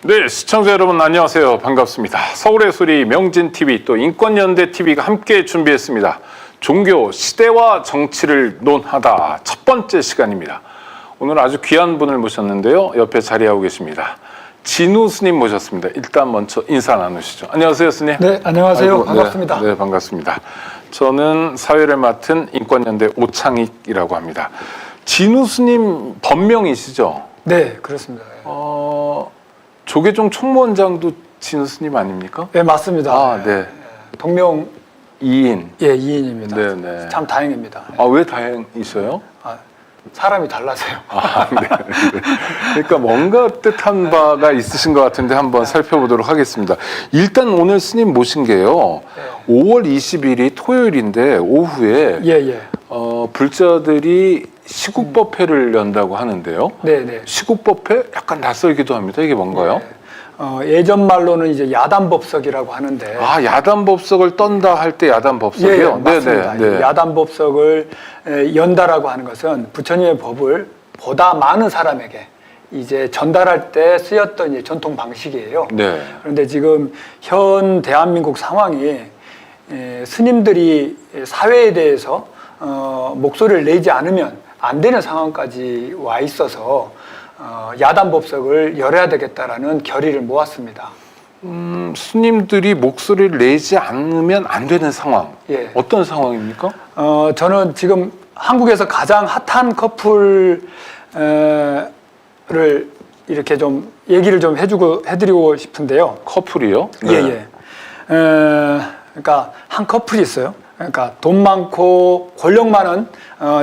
네, 시청자 여러분 안녕하세요. 반갑습니다. 서울의 소리 명진TV 또 인권연대TV가 함께 준비했습니다. 종교, 시대와 정치를 논하다 첫 번째 시간입니다. 오늘 아주 귀한 분을 모셨는데요. 옆에 자리하고 계십니다. 진우 스님 모셨습니다. 일단 먼저 인사 나누시죠. 안녕하세요, 스님. 네, 안녕하세요. 아이고, 반갑습니다. 네, 반갑습니다. 저는 사회를 맡은 인권연대 오창익이라고 합니다. 진우 스님 본명이시죠? 네, 그렇습니다. 조계종 총무원장도 진우 스님 아닙니까? 네, 맞습니다. 아, 네. 동명 2인. 예, 2인입니다. 네, 네. 참 다행입니다. 아, 왜 다행이셔요? 사람이 달라서요. 아, 네. 그러니까 뭔가 뜻한 바가 있으신 것 같은데 한번 살펴보도록 하겠습니다. 일단 오늘 스님 모신 게요. 5월 20일이 토요일인데 오후에 예. 불자들이 시국법회를 연다고 하는데요. 네. 시국법회 약간 낯설기도 합니다. 이게 뭔가요? 예전 말로는 이제 야단법석이라고 하는데. 아, 야단법석을 떤다 할 때 야단법석이요? 예, 맞습니다. 네. 야단법석을 연다라고 하는 것은 부처님의 법을 보다 많은 사람에게 이제 전달할 때 쓰였던 이제 전통 방식이에요. 네. 그런데 지금 현 대한민국 상황이 스님들이 사회에 대해서 목소리를 내지 않으면 안 되는 상황까지 와 있어서 야단법석을 열어야 되겠다라는 결의를 모았습니다. 스님들이 목소리를 내지 않으면 안 되는 상황. 예. 어떤 상황입니까? 저는 지금 한국에서 가장 핫한 커플을 이렇게 좀 얘기를 좀 해드리고 싶은데요. 커플이요? 예. 그러니까 한 커플이 있어요. 그러니까 돈 많고 권력 많은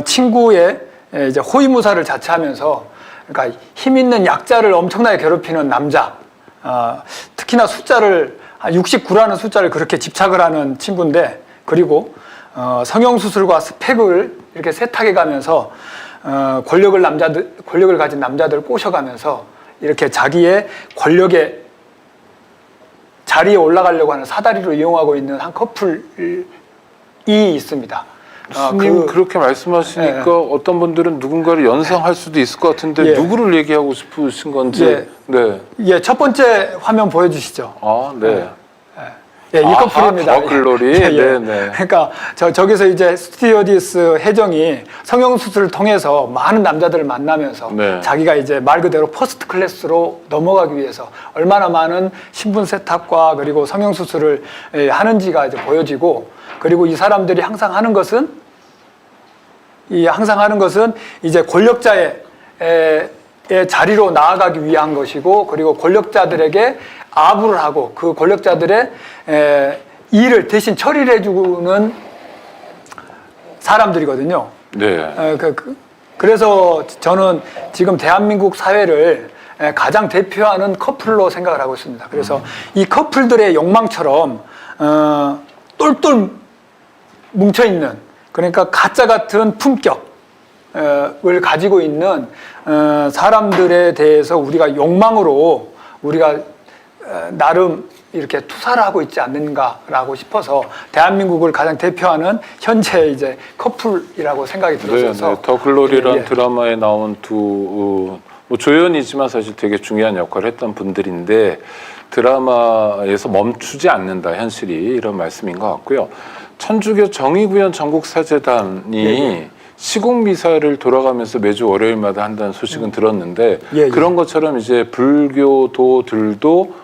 친구의 이제 호위무사를 자처하면서 그러니까 힘 있는 약자를 엄청나게 괴롭히는 남자. 특히나 숫자를 69라는 숫자를 그렇게 집착을 하는 친구인데, 그리고 성형수술과 스펙을 이렇게 세탁해 가면서 권력을 가진 남자들 꼬셔가면서 이렇게 자기의 권력의 자리에 올라가려고 하는 사다리로 이용하고 있는 한 커플이 있습니다. 스님 그렇게 말씀하시니까 어떤 분들은 누군가를 연상할 수도 있을 것 같은데 누구를 얘기하고 싶으신 건지. 네. 첫 번째 화면 보여주시죠. 네. 이 커플입니다. 더글로리. 네. 그러니까 저기서 이제 스튜어디스 혜정이 성형수술을 통해서 많은 남자들을 만나면서 자기가 이제 말 그대로 퍼스트 클래스로 넘어가기 위해서 얼마나 많은 신분 세탁과 그리고 성형수술을 하는지가 이제 보여지고, 그리고 이 사람들이 항상 하는 것은 이제 권력자의 자리로 나아가기 위한 것이고, 그리고 권력자들에게 아부를 하고 그 권력자들의 일을 대신 처리를 해주는 사람들이거든요. 네. 그래서 저는 지금 대한민국 사회를 가장 대표하는 커플로 생각을 하고 있습니다. 그래서 이 커플들의 욕망처럼 똘똘 뭉쳐있는, 그러니까 가짜 같은 품격을 가지고 있는 사람들에 대해서 우리가 욕망으로 우리가 나름 이렇게 투사를 하고 있지 않는가라고 싶어서 대한민국을 가장 대표하는 현재 이제 커플이라고 생각이 들어서. 네. 더 글로리라는 드라마에 나온 두 조연이지만 사실 되게 중요한 역할을 했던 분들인데 드라마에서 멈추지 않는다 현실이, 이런 말씀인 것 같고요. 천주교 정의구현 전국사재단이 시국미사를 돌아가면서 매주 월요일마다 한다는 소식은 들었는데 그런 것처럼 이제 불교도들도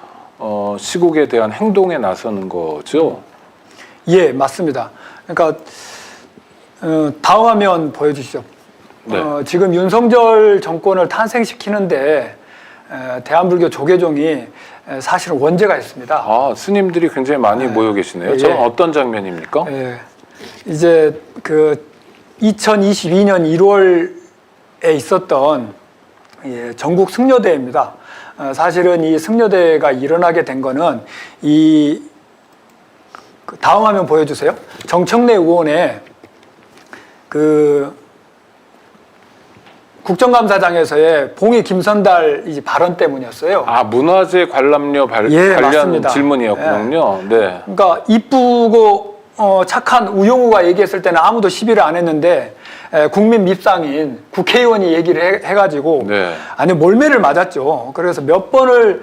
시국에 대한 행동에 나서는 거죠? 예, 맞습니다. 그러니까 다음 화면 보여주시죠. 지금 윤석열 정권을 탄생시키는데 대한불교 조계종이 사실은 원죄가 있습니다. 스님들이 굉장히 많이 모여 계시네요. 저는 어떤 장면입니까? 이제 2022년 1월에 있었던 전국 승려대회입니다. 사실은 이 승려대회가 일어나게 된 거는 다음 화면 보여주세요. 정청래 의원의 국정감사장에서의 봉이 김선달 발언 때문이었어요. 문화재 관람료 관련 질문이었군요. 네. 그러니까 이쁘고 착한 우영우가 얘기했을 때는 아무도 시비를 안 했는데 국민 밉상인 국회의원이 얘기를 해가지고 네. 아니 몰매를 맞았죠. 그래서 몇 번을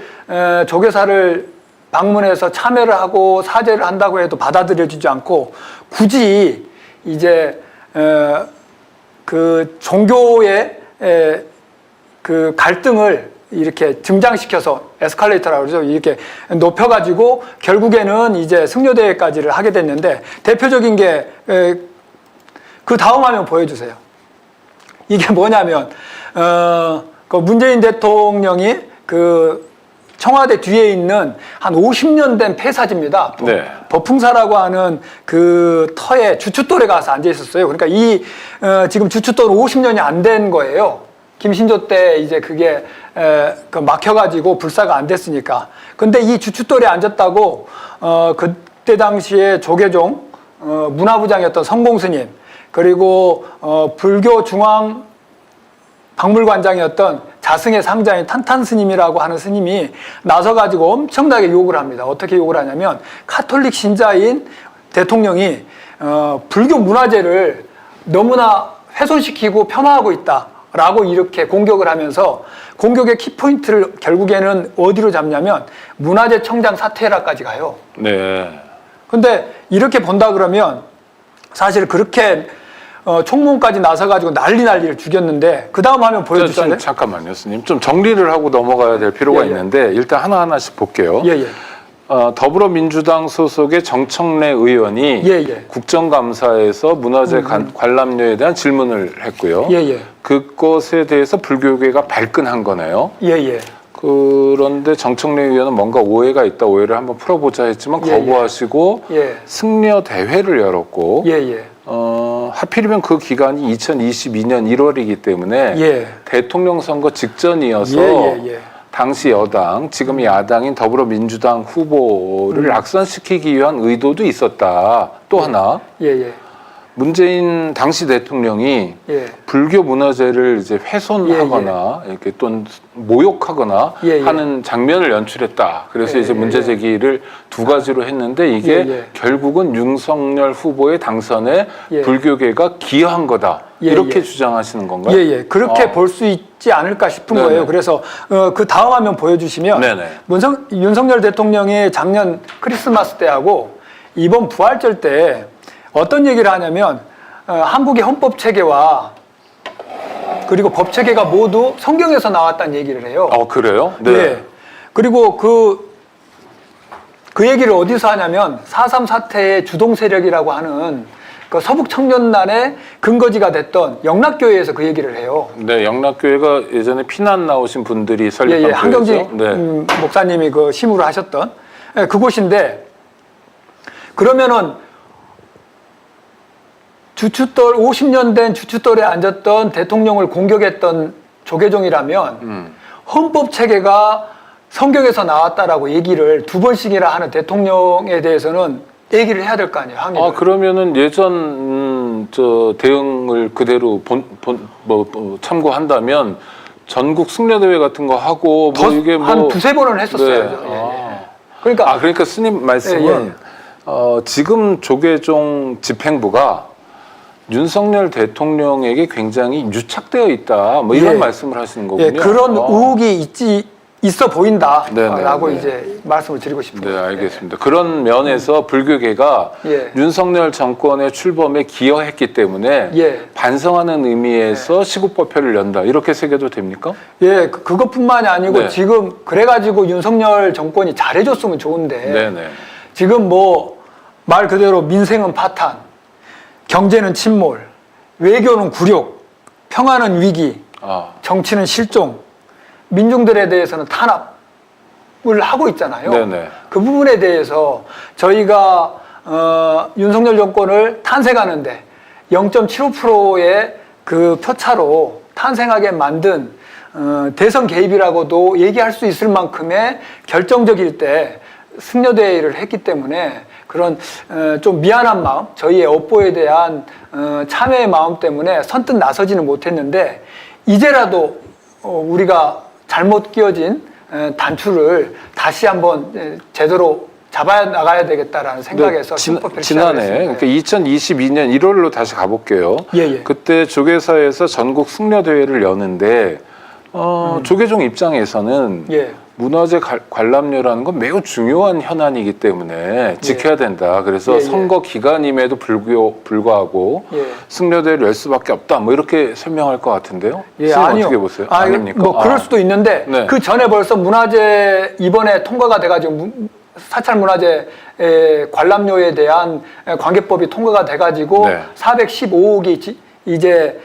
조계사를 방문해서 참여를 하고 사죄를 한다고 해도 받아들여지지 않고 굳이 이제 그 종교의 그 갈등을 이렇게 증장시켜서 에스컬레이터라고 그러죠. 이렇게 높여가지고 결국에는 이제 승려대회까지를 하게 됐는데 대표적인 게 그 다음 화면 보여주세요. 이게 뭐냐면 그 문재인 대통령이 그 청와대 뒤에 있는 한 50년 된 폐사지입니다. 네. 버풍사라고 하는 그 터에 주춧돌에 가서 앉아 있었어요. 그러니까 이 지금 주춧돌은 50년이 안 된 거예요. 김신조 때 이제 그게 그 막혀가지고 불사가 안 됐으니까. 근데 이 주춧돌에 앉았다고 그때 당시에 조계종 문화부장이었던 성공스님 그리고 불교 중앙 박물관장이었던 자승의 상자인 탄탄 스님이라고 하는 스님이 나서가지고 엄청나게 욕을 합니다. 어떻게 욕을 하냐면 카톨릭 신자인 대통령이 불교 문화재를 너무나 훼손시키고 폄하하고 있다라고 이렇게 공격을 하면서 공격의 키포인트를 결국에는 어디로 잡냐면 문화재 청장 사퇴라까지 가요. 네. 근데 이렇게 본다 그러면 사실 그렇게 총무까지 나서가지고 난리를 죽였는데 그 다음 화면 보여주실래요? 잠깐만요, 스님. 좀 정리를 하고 넘어가야 될 필요가 있는데 일단 하나하나씩 볼게요. 예. 더불어민주당 소속의 정청래 의원이 국정감사에서 문화재 관람료에 대한 질문을 했고요. 그것에 대해서 불교계가 발끈한 거네요. 그런데 정청래 의원은 뭔가 오해가 있다, 오해를 한번 풀어보자 했지만 거부하시고 승려 대회를 열었고 하필이면 그 기간이 2022년 1월이기 때문에 대통령 선거 직전이어서 당시 여당, 지금 야당인 더불어민주당 후보를 악선시키기 위한 의도도 있었다. 또 하나 문재인 당시 대통령이 불교 문화재를 이제 훼손하거나 이렇게 또 모욕하거나 하는 장면을 연출했다. 그래서 이제 문제 제기를 두 가지로 했는데 이게 결국은 윤석열 후보의 당선에 불교계가 기여한 거다. 이렇게 주장하시는 건가요? 그렇게 볼 수 있지 않을까 싶은 거예요. 그래서 그 다음 화면 보여주시면 윤석열 대통령이 작년 크리스마스 때하고 이번 부활절 때 어떤 얘기를 하냐면 한국의 헌법 체계와 그리고 법 체계가 모두 성경에서 나왔다는 얘기를 해요. 그래요? 네. 그리고 그 얘기를 어디서 하냐면 4.3 사태의 주동 세력이라고 하는 그 서북 청년단의 근거지가 됐던 영락교회에서 그 얘기를 해요. 네, 영락교회가 예전에 피난 나오신 분들이 설립한 한경진 목사님이 그 심으로 하셨던 그곳인데 그러면은 주춧돌 50년 된 주춧돌에 앉았던 대통령을 공격했던 조계종이라면 헌법 체계가 성경에서 나왔다라고 얘기를 두 번씩이나 하는 대통령에 대해서는 얘기를 해야 될 거 아니에요. 항의를. 그러면은 예전 저 대응을 그대로 참고한다면 전국 승려대회 같은 거 하고 이게 한 두세 번은 했었어요. 그러니까 스님 말씀은 지금 조계종 집행부가 윤석열 대통령에게 굉장히 유착되어 있다. 이런 말씀을 하시는 거군요. 그런 의혹이 있어 보인다라고 이제 말씀을 드리고 싶습니다. 네, 알겠습니다. 그런 면에서 불교계가 윤석열 정권의 출범에 기여했기 때문에 반성하는 의미에서 시국법회를 연다. 이렇게 새겨도 됩니까? 그것뿐만이 아니고 지금 그래가지고 윤석열 정권이 잘해줬으면 좋은데 지금 말 그대로 민생은 파탄, 경제는 침몰, 외교는 굴욕, 평화는 위기, 정치는 실종, 민중들에 대해서는 탄압을 하고 있잖아요. 그 부분에 대해서 저희가 윤석열 정권을 탄생하는데 0.75%의 그 표차로 탄생하게 만든 대선 개입이라고도 얘기할 수 있을 만큼의 결정적일 때 승려대회를 했기 때문에 그런 좀 미안한 마음, 저희의 업보에 대한 참회의 마음 때문에 선뜻 나서지는 못했는데 이제라도 우리가 잘못 끼워진 단추를 다시 한번 제대로 잡아 나가야 되겠다라는 생각에서 슈퍼패를 지난해 시작했습니다. 그러니까 2022년 1월로 다시 가볼게요. 예. 그때 조계사에서 전국 승려 대회를 여는데 조계종 입장에서는 예. 문화재 관람료라는 건 매우 중요한 현안이기 때문에 지켜야 된다. 그래서 예. 선거 기간임에도 불구하고 예. 승려대회를 열 수밖에 없다. 뭐 이렇게 설명할 것 같은데요. 예, 선생님 아니요. 어떻게 보세요? 아, 아닙니까? 뭐 그럴 수도 있는데 네. 그 전에 벌써 문화재 이번에 통과가 돼가지고 사찰 문화재 관람료에 대한 관계법이 통과가 돼가지고 네. 415억이 이제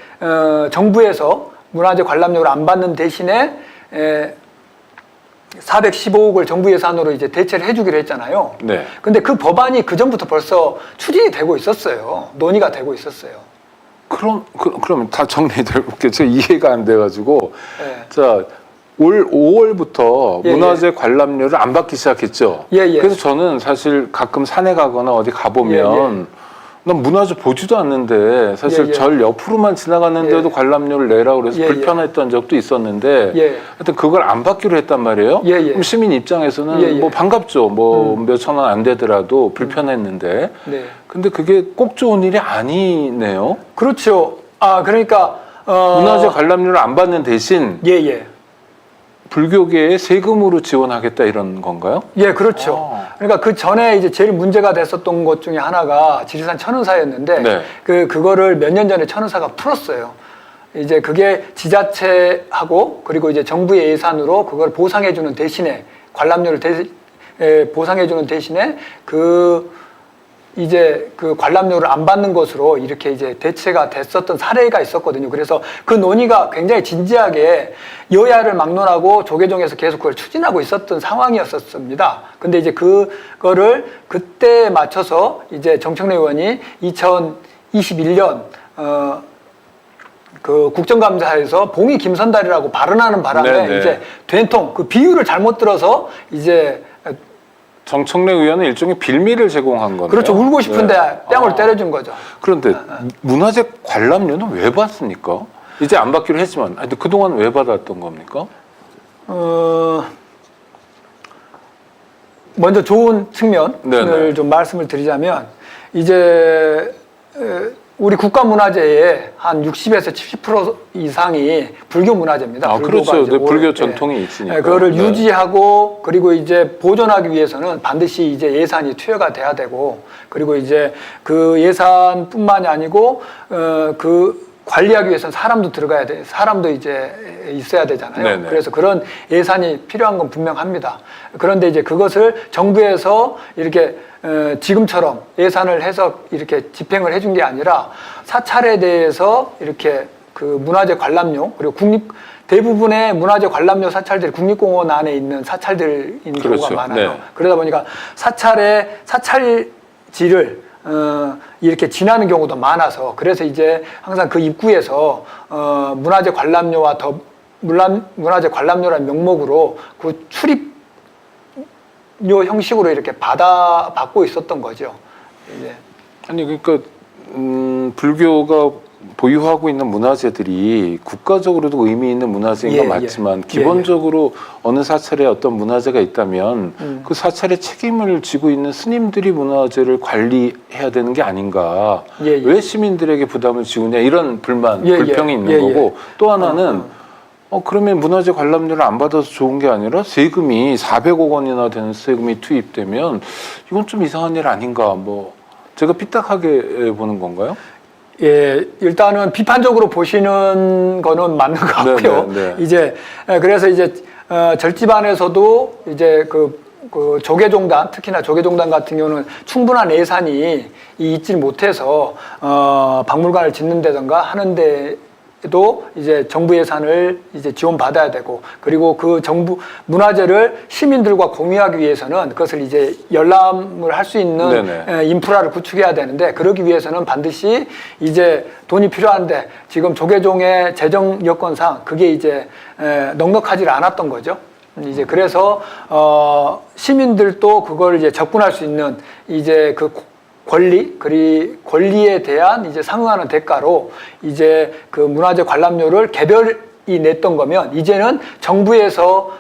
정부에서 문화재 관람료를 안 받는 대신에 415억을 정부 예산으로 이제 대체를 해주기로 했잖아요. 네. 근데 그 법안이 그 전부터 벌써 추진이 되고 있었어요. 논의가 되고 있었어요. 그러면 다 정리해볼게요. 제가 이해가 안 돼가지고. 예. 자, 올 5월부터 예, 문화재 관람료를 안 받기 시작했죠. 예. 그래서 저는 사실 가끔 산에 가거나 어디 가보면 난 문화재 보지도 않는데 사실 예. 절 옆으로만 지나갔는데도 예. 관람료를 내라고 그래서 예. 불편했던 적도 있었는데 예. 하여튼 그걸 안 받기로 했단 말이에요. 예. 그럼 시민 입장에서는 예. 뭐 반갑죠. 뭐 몇천 원 안 되더라도 불편했는데 네. 근데 그게 꼭 좋은 일이 아니네요. 그렇죠. 아, 그러니까 문화재 관람료를 안 받는 대신 예. 불교계에 세금으로 지원하겠다 이런 건가요? 예, 그렇죠. 그러니까 그 전에 이제 제일 문제가 됐었던 것 중에 하나가 지리산 천은사였는데 네. 그거를 몇 년 전에 천은사가 풀었어요. 이제 그게 지자체하고 그리고 이제 정부의 예산으로 그걸 보상해주는 대신에 관람료를 보상해주는 대신에 이제 그 관람료를 안 받는 것으로 이렇게 이제 대체가 됐었던 사례가 있었거든요. 그래서 그 논의가 굉장히 진지하게 여야를 막론하고 조계종에서 계속 그걸 추진하고 있었던 상황이었었습니다. 근데 이제 그거를 그때 맞춰서 이제 정청래 의원이 2021년 그 국정감사에서 봉이 김선달이라고 발언하는 바람에 네네. 이제 된통 그 비유를 잘못 들어서 이제 정청래 의원은 일종의 빌미를 제공한 건데요. 그렇죠. 울고 싶은데 네. 뺨을 때려준 거죠. 그런데 문화재 관람료는 왜 받습니까? 이제 안 받기로 했지만 근데 그동안 왜 받았던 겁니까? 먼저 좋은 측면을 네네. 좀 말씀을 드리자면 이제 우리 국가문화재의 한 60에서 70% 이상이 불교 문화재입니다. 아, 불교가 그렇죠. 이제 네, 불교 전통이 있으니까. 그거를 네. 유지하고 그리고 이제 보존하기 위해서는 반드시 이제 예산이 투여가 돼야 되고 그리고 이제 그 예산뿐만이 아니고 그 관리하기 위해서는 사람도 들어가야 돼. 사람도 이제 있어야 되잖아요. 네네. 그래서 그런 예산이 필요한 건 분명합니다. 그런데 이제 그것을 정부에서 이렇게 지금처럼 예산을 해서 이렇게 집행을 해준 게 아니라 사찰에 대해서 이렇게 그 문화재 관람료 그리고 대부분의 문화재 관람료 사찰들이 국립공원 안에 있는 사찰들인 그렇죠. 경우가 많아요. 네. 그러다 보니까 사찰지를 이렇게 지나는 경우도 많아서 그래서 이제 항상 그 입구에서 문화재 관람료와 문화재 관람료라는 명목으로 그 출입료 형식으로 이렇게 받고 있었던 거죠. 이제. 아니 그러니까 불교가 보유하고 있는 문화재들이 국가적으로도 의미 있는 문화재인 건 맞지만 기본적으로 어느 사찰에 어떤 문화재가 있다면 그 사찰의 책임을 지고 있는 스님들이 문화재를 관리해야 되는 게 아닌가. 왜 시민들에게 부담을 지우냐 이런 불평이 있는 거고 또 하나는 그러면 문화재 관람료를 안 받아서 좋은 게 아니라 세금이 400억 원이나 되는 세금이 투입되면 이건 좀 이상한 일 아닌가. 뭐 제가 삐딱하게 보는 건가요? 예, 일단은 비판적으로 보시는 거는 맞는 것 같고요. 네. 이제 그래서 이제 절집안에서도 이제 그 조계종단 특히나 조계종단 같은 경우는 충분한 예산이 있지 못해서 박물관을 짓는다든가 하는데. 도 이제 정부 예산을 이제 지원받아야 되고 그리고 그 정부 문화재를 시민들과 공유하기 위해서는 그것을 이제 열람을 할 수 있는 인프라를 구축해야 되는데 그러기 위해서는 반드시 이제 돈이 필요한데 지금 조계종의 재정 여건상 그게 이제 넉넉하지 않았던 거죠. 이제 그래서 시민들도 그걸 이제 접근할 수 있는 이제 그 권리에 대한 이제 상응하는 대가로 이제 그 문화재 관람료를 개별이 냈던 거면 이제는 정부에서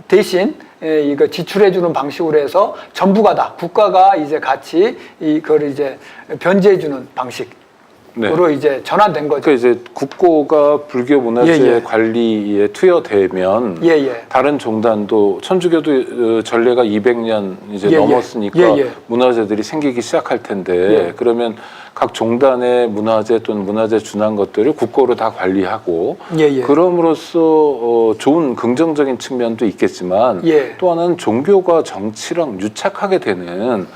대신 이거 지출해 주는 방식으로 해서 전부가 다 국가가 이제 같이 이걸 이제 변제해 주는 방식으로 이제 전환된 거죠. 그러니까 이제 국고가 불교 문화재 예, 예. 관리에 투여되면 예, 예. 다른 종단도 천주교도 전례가 200년 이제 예, 예. 넘었으니까 예, 예. 문화재들이 생기기 시작할 텐데 예. 그러면 각 종단의 문화재 또는 문화재 준한 것들을 국고로 다 관리하고 예, 예. 그럼으로써 좋은 긍정적인 측면도 있겠지만 예. 또 하나는 종교가 정치랑 유착하게 되는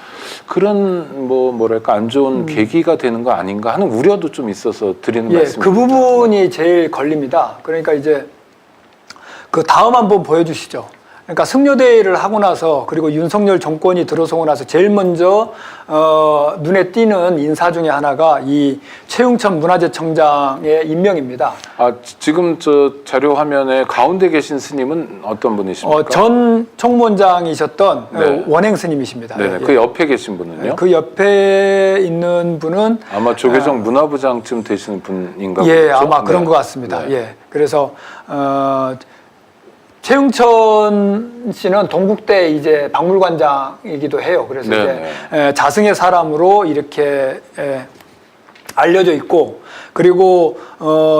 그런 뭐랄까 안 좋은 계기가 되는 거 아닌가 하는 우려도 좀 있어서 드리는 예, 말씀입니다. 그 부분이 제일 걸립니다. 그러니까 이제 그 다음 한번 보여주시죠. 그러니까 승려대회를 하고 나서 그리고 윤석열 정권이 들어서고 나서 제일 먼저 눈에 띄는 인사 중에 하나가 이 최웅천 문화재청장의 임명입니다. 아, 지금 저 자료 화면에 가운데 계신 스님은 어떤 분이십니까? 전 총무원장이셨던 네. 원행 스님이십니다. 네네. 예, 그 옆에 계신 분은요? 그 옆에 있는 분은 아마 조계종 문화부장쯤 되시는 분인가 예, 보죠? 아마 그런 네. 것 같습니다. 네. 예, 그래서 최웅천 씨는 동국대 이제 박물관장이기도 해요. 그래서 네네. 이제 자승의 사람으로 이렇게 알려져 있고, 그리고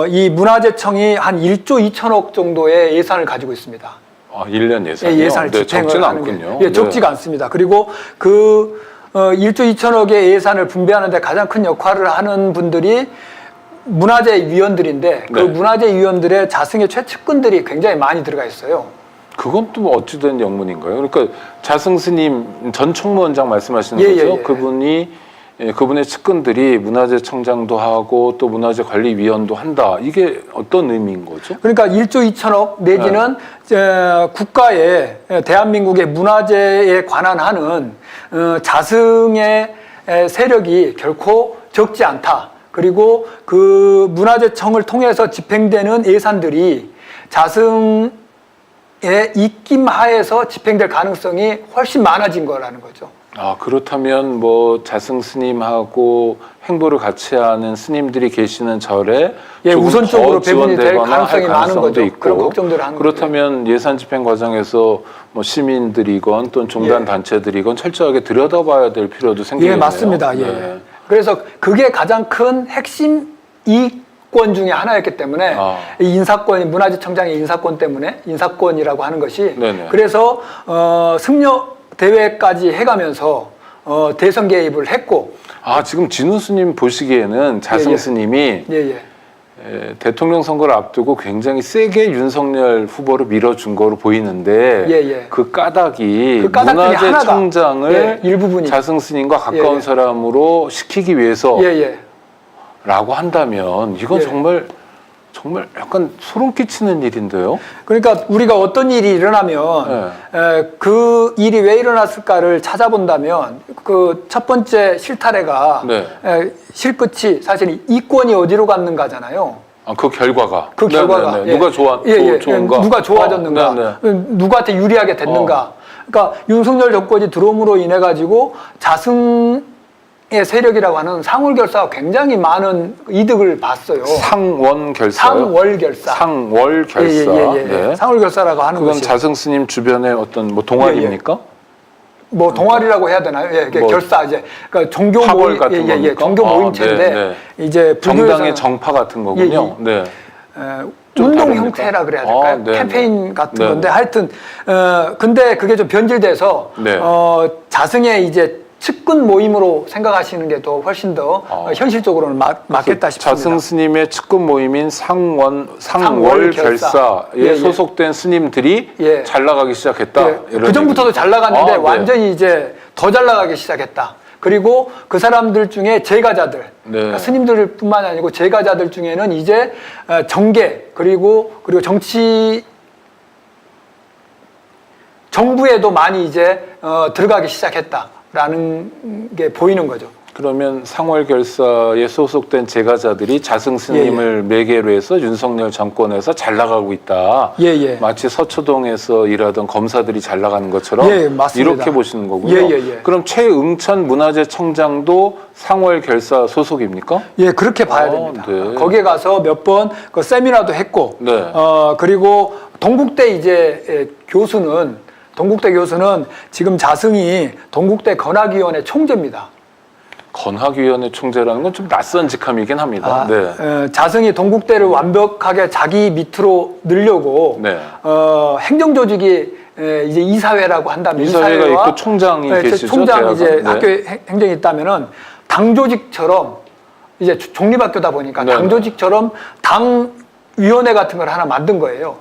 이 문화재청이 한 1조 2천억 정도의 예산을 가지고 있습니다. 아, 1년 예산이요? 예, 예산을 네, 집행을 적지는 하는 않군요. 게, 예, 적지가 않습니다. 그리고 그 1조 2천억의 예산을 분배하는데 가장 큰 역할을 하는 분들이 문화재 위원들인데 그 네. 문화재 위원들의 자승의 최측근들이 굉장히 많이 들어가 있어요. 그건 또 어찌된 영문인가요? 그러니까 자승 스님 전 총무원장 말씀하시는 예, 거죠? 예, 예. 그분의 측근들이 문화재청장도 하고 또 문화재관리위원도 한다. 이게 어떤 의미인 거죠? 그러니까 1조 2천억 내지는 국가의 대한민국의 문화재에 관한 하는 자승의 세력이 결코 적지 않다. 그리고 그 문화재청을 통해서 집행되는 예산들이 자승의 입김 하에서 집행될 가능성이 훨씬 많아진 거라는 거죠. 아, 그렇다면 뭐 자승 스님하고 행보를 같이 하는 스님들이 계시는 절에 예, 조금 우선적으로 더 배분이 될 지원되거나 할 가능성이 많은 가능성도 거죠. 있고, 그런 걱정들을 하는 그렇다면 예산 집행 과정에서 뭐 시민들이건 또는 종단 예. 단체들이건 철저하게 들여다봐야 될 필요도 생기겠네요. 예, 맞습니다. 예. 네. 그래서 그게 가장 큰 핵심 이권 중에 하나였기 때문에 이 인사권, 문화재청장의 인사권 때문에 인사권이라고 하는 것이 네네. 그래서 승려 대회까지 해가면서 대선 개입을 했고. 아, 지금 진우 스님 보시기에는 자승 예, 예. 스님이 예. 대통령 선거를 앞두고 굉장히 세게 윤석열 후보를 밀어준 거로 보이는데 예. 그 까닭이 그 까닭 중에 문화재청장을 하나가, 예, 일부분이. 자승 스님과 가까운 예. 사람으로 시키기 위해서 예. 라고 한다면 이건 예. 정말 약간 소름 끼치는 일인데요. 그러니까 우리가 어떤 일이 일어나면 그 일이 왜 일어났을까를 찾아본다면 그 첫 번째 실타래가 네. 실끝이 사실 이권이 어디로 갔는가잖아요. 아, 그 결과가. 그 결과가 누가 좋은가? 누가 좋아졌는가? 누구한테 유리하게 됐는가? 그러니까 윤석열 정권이 들어옴으로 인해 가지고 자승의 세력이라고 하는 상월결사가 굉장히 많은 이득을 봤어요. 상원결사. 상월결사. 예. 네. 상월결사라고 하는 그건 것이. 자승 스님 주변의 어떤 뭐 동아리입니까? 뭐 동아리라고 해야 되나요? 예, 뭐 결사 이제 그러니까 종교 파벌 모임 같은 겁니까? 종교 모임체인데 이제 정당의 정파 같은 거군요. 네. 좀 운동 다릅니까? 형태라 그래야 될까요? 네. 캠페인 같은 네. 건데 하여튼 근데 그게 좀 변질돼서 네. 자승의 이제 측근 모임으로 생각하시는 게 더 훨씬 더 현실적으로는 맞겠다 싶습니다. 자승 스님의 측근 모임인 상월결사에 예. 소속된 스님들이 예. 잘 나가기 시작했다. 이런 그 전부터도 잘 나갔는데 네. 완전히 이제 더 잘 나가기 시작했다. 그리고 그 사람들 중에 제가자들, 그러니까 스님들뿐만 아니고 제가자들 중에는 이제 정계 그리고 정부에도 많이 이제 들어가기 시작했다라는 게 보이는 거죠. 그러면 상월결사에 소속된 제가자들이 자승 스님을 매개로 해서 윤석열 정권에서 잘 나가고 있다. 예. 마치 서초동에서 일하던 검사들이 잘 나가는 것처럼 예, 맞습니다. 이렇게 보시는 거군요. 예. 그럼 최응천 문화재청장도 상월결사 소속입니까? 예, 그렇게 봐야 됩니다. 네. 거기에 가서 몇 번 그 세미나도 했고, 네. 그리고 동국대 이제 교수는 동국대 교수는 지금 자승이 동국대 건학위원회 총재입니다. 건학위원회 총재라는 건 좀 낯선 직함이긴 합니다. 네. 자승이 동국대를 완벽하게 자기 밑으로 늘려고 네. 행정조직이 이제 이사회라고 한다면 이사회가 있고 총장이 계시죠. 총장 이제 대학은. 네. 학교 행정이 있다면은 당조직처럼 이제 종립학교다 보니까 네. 당조직처럼 당 위원회 같은 걸 하나 만든 거예요.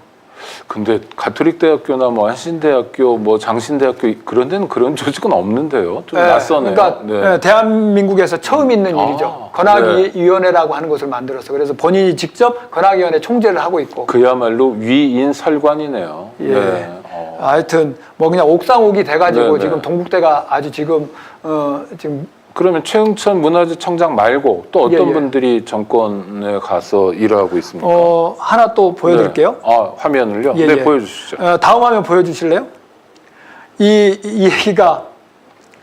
근데 가톨릭 대학교나 뭐 한신대학교, 뭐 장신대학교 그런 데는 그런 조직은 없는데요. 좀 낯서네요. 그러니까 네. 대한민국에서 처음 있는 일이죠. 건학위원회라고 하는 것을 만들어서 그래서 본인이 직접 건학위원회 총재를 하고 있고. 그야말로 위인설관이네요. 예. 네. 하여튼 뭐 그냥 옥상옥이 돼가지고 네, 네. 지금 동국대가 아주 지금 지금 그러면 최응천 문화재청장 말고 또 어떤 예, 예. 분들이 정권에 가서 일하고 있습니까? 하나 또 보여드릴게요. 네. 아, 화면을요? 예, 네, 예. 보여주시죠. 다음 화면 보여주실래요? 이 얘기가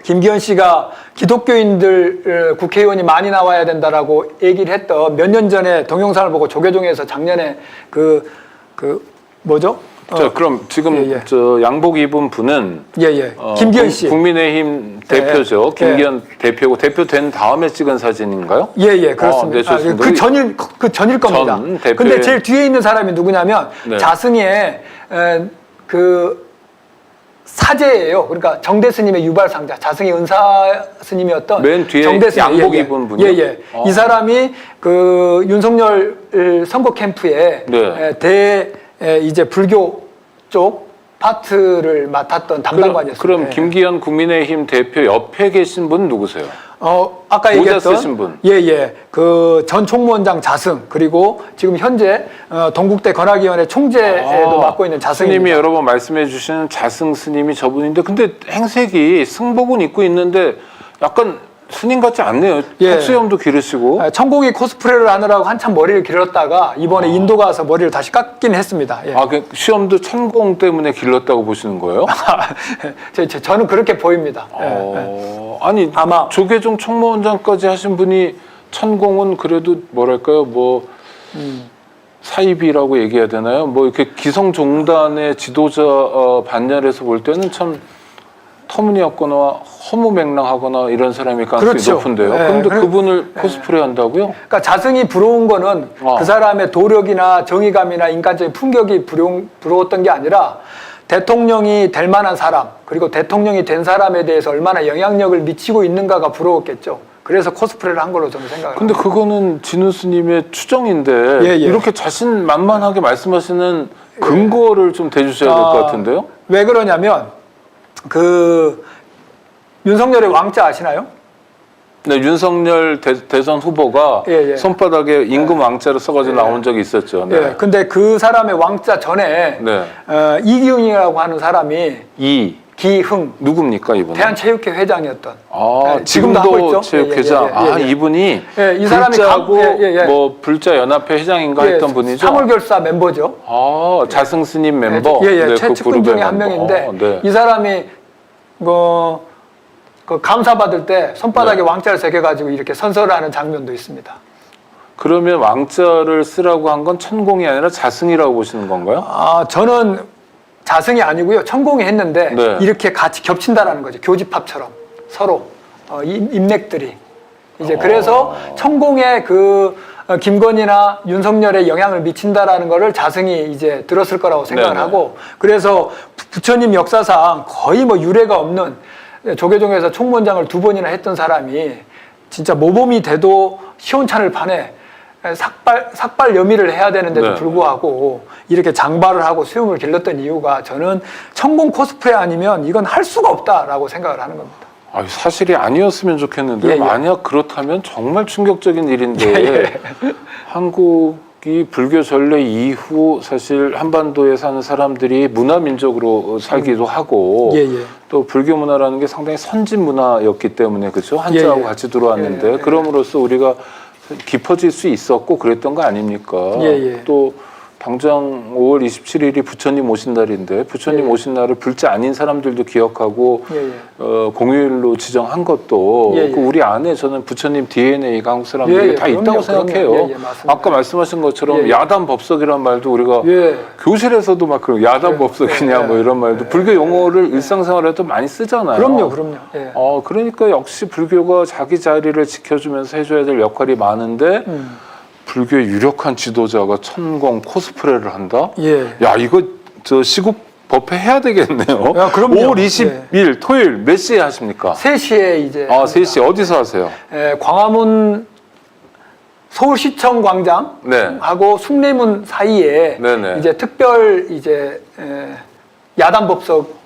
김기현 씨가 기독교인들 국회의원이 많이 나와야 된다라고 얘기를 했던 몇 년 전에 동영상을 보고 조계종에서 작년에 그 뭐죠? 자, 그럼 지금 예, 예. 저 양복 입은 분은 예. 김기현 씨. 국민의힘 대표죠. 예. 김기현 대표고 대표된 다음에 찍은 사진인가요? 예, 그렇습니다. 네, 좋습니다. 그 전일 겁니다. 전 대표의- 근데 제일 뒤에 있는 사람이 누구냐면 네. 자승의 그 사제예요. 그러니까 정대 스님의 유발상자, 자승의 은사 스님이었던 맨 뒤에 정대 스님. 양복 입은 분이요? 예. 이 사람이 그 윤석열 선거 캠프에 네. 이제 불교 쪽 파트를 맡았던 담당관이었어요. 그럼 예. 김기현 국민의힘 대표 옆에 계신 분 누구세요? 아까 모자 얘기했던 쓰신 분. 그 전 총무원장 자승 그리고 지금 현재 동국대 건학위원회 총재도 맡고 있는 자승입니다. 스님이 여러 번 말씀해 주시는 자승 스님이 저분인데 근데 행색이 승복은 입고 있는데 약간 스님 같지 않네요. 예. 턱수염도 기르시고. 천공이 코스프레를 하느라고 한참 머리를 길렀다가 이번에 인도 가서 머리를 다시 깎긴 했습니다. 예. 그 시험도 천공 때문에 길렀다고 보시는 거예요? 저는 그렇게 보입니다. 아니 아마- 조계종 총무원장까지 하신 분이 천공은 그래도 뭐랄까요 뭐 사입이라고 얘기해야 되나요? 뭐 이렇게 기성종단의 지도자 반열에서 볼 때는 참 터무니없거나 허무맹랑하거나 이런 사람일 가능성이 그렇죠. 높은데요. 네. 그런데 그래- 그분을 코스프레 한다고요? 그러니까 자승이 부러운 거는 그 사람의 도력이나 정의감이나 인간적인 품격이 부러웠던 게 아니라 대통령이 될 만한 사람 그리고 대통령이 된 사람에 대해서 얼마나 영향력을 미치고 있는가가 부러웠겠죠. 그래서 코스프레를 한 걸로 저는 생각을 근데 합니다. 그거는 진우 스님의 추정인데 예. 이렇게 자신만만하게 말씀하시는 근거를 좀 대주셔야 될 것 같은데요? 왜 그러냐면 그 윤석열의 왕자 아시나요? 네, 윤석열 대선 후보가 예. 손바닥에 임금 왕자를 써가지고 나온 적이 있었죠. 네. 예. 근데 그 사람의 왕자 전에 네. 이기흥이라고 하는 사람이 기흥 누굽니까 이분은? 대한체육회 회장이었던. 아, 지금도 하고 지금도 있죠? 체육회장. 예. 이분이 이 사람이 불자고 예. 뭐 불자 연합회 회장인가 했던 분이죠. 사물결사 멤버죠. 자승 스님 멤버. 네, 최측근 중에 한 명인데 네. 이 사람이 그 감사 받을 때 손바닥에 왕자를 새겨가지고 이렇게 선서를 장면도 있습니다. 그러면 왕자를 쓰라고 한 건 천공이 아니라 자승이라고 보시는 건가요? 저는 자승이 아니고요. 천공이 했는데 네. 이렇게 같이 겹친다라는 거죠. 교집합처럼 서로 인맥들이 이제 그래서 천공의 그 김건희나 윤석열에 영향을 미친다라는 거를 자승이 이제 들었을 거라고 생각을 네네. 하고 그래서 부처님 역사상 거의 뭐 유례가 없는 조계종에서 총무원장을 2번이나 했던 사람이 진짜 모범이 돼도 시원찮을 판에 삭발 여미를 해야 되는데도 네. 불구하고 이렇게 장발을 하고 수염을 길렀던 이유가 저는 천공 코스프레 아니면 이건 할 수가 없다라고 생각을 하는 겁니다. 사실이 아니었으면 좋겠는데 예. 만약 그렇다면 정말 충격적인 일인데 한국이 불교 전래 이후 사실 한반도에 사는 사람들이 문화민족으로 살기도 하고 또 불교 문화라는 게 상당히 선진 문화였기 때문에 그렇죠? 한자하고 같이 들어왔는데 그럼으로써 우리가 깊어질 수 있었고 그랬던 거 아닙니까? 또 당장 5월 27일이 부처님 오신 날인데 부처님 예. 오신 날을 불자 아닌 사람들도 기억하고 예, 예. 공휴일로 지정한 것도 예, 예. 그 우리 안에 저는 부처님 DNA가 한국 사람들이 예, 예. 다 그럼요, 있다고 그럼요. 생각해요. 예, 예, 맞습니다. 아까 말씀하신 것처럼 예, 예. 야단 법석이라는 말도 우리가 예. 교실에서도 막 그 야단 예, 법석이냐 예, 뭐 이런 말도 예, 불교 용어를 일상생활에도 많이 쓰잖아요. 그럼요. 예. 그러니까 역시 불교가 자기 자리를 지켜주면서 해줘야 될 역할이 많은데 불교의 유력한 지도자가 천공 코스프레를 한다? 예. 야, 이거 저 시국 법회 해야 되겠네요. 야, 그럼요. 5월 20일 토요일 몇 시에 하십니까? 3시에 이제. 3시 어디서 하세요? 광화문 서울시청 네. 광장하고 숭례문 사이에 네네. 이제 특별 이제 야단 법석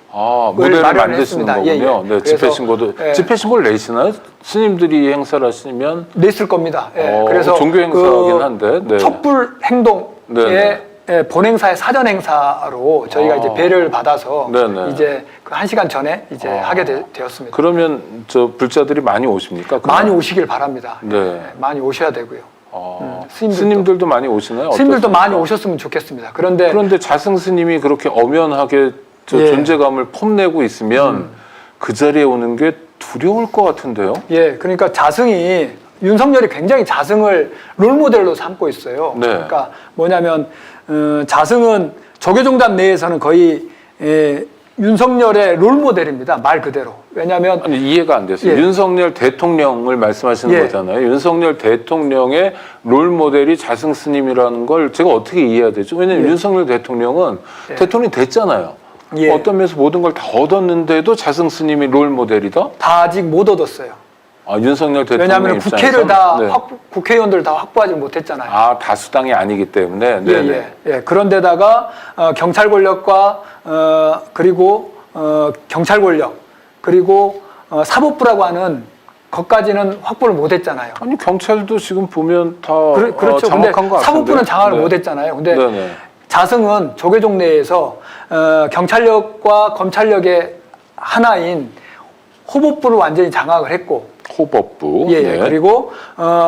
무대를 마련을 만드시는 했습니다. 거군요. 예, 예. 네, 그래서, 집회 신고도 예. 집회 신고를 내시나요? 스님들이 행사를 하시면 냈을 겁니다. 예. 그래서 종교 행사긴 한데 네. 촛불 행동에 네네. 본행사의 사전 행사로 저희가 이제 배를 받아서 네네. 이제 그 1시간 전에 이제 하게 되었습니다. 그러면 저 불자들이 많이 오십니까? 많이 오시길 바랍니다. 네. 예, 많이 오셔야 되고요. 스님들도 많이 오시나요? 스님들도 어떻습니까? 많이 오셨으면 좋겠습니다. 그런데 자승 스님이 그렇게 엄연하게 예. 존재감을 폼내고 있으면 그 자리에 오는 게 두려울 것 같은데요. 예, 그러니까 자승이 윤석열이 굉장히 자승을 롤모델로 삼고 있어요. 네. 그러니까 뭐냐면 자승은 조계종단 내에서는 거의 윤석열의 롤모델입니다. 말 그대로. 왜냐하면 아니, 이해가 안 됐어요. 예. 윤석열 대통령을 말씀하시는 예. 거잖아요. 윤석열 대통령의 롤 모델이 자승 스님이라는 걸 제가 어떻게 이해해야 되죠? 왜냐하면 예. 윤석열 대통령은 예. 대통령이 됐잖아요. 예. 어떤 면에서 모든 걸 다 얻었는데도 자승 스님이 롤 모델이다? 다 아직 못 얻었어요. 윤석열 대통령 왜냐하면 입장에서 국회를 다 네. 국회의원들 다 확보하지 못했잖아요. 다수당이 아니기 때문에. 네네. 예. 그런데다가 경찰 권력과 그리고 경찰 권력 그리고 사법부라고 하는 것까지는 확보를 못했잖아요. 아니 경찰도 지금 보면 다 그렇죠. 장악한 근데 것 같은데. 사법부는 장악을 네. 못했잖아요. 근데 네네. 자승은 조계종 내에서 경찰력과 검찰력의 하나인 호법부를 완전히 장악을 했고, 호법부. 예, 네. 그리고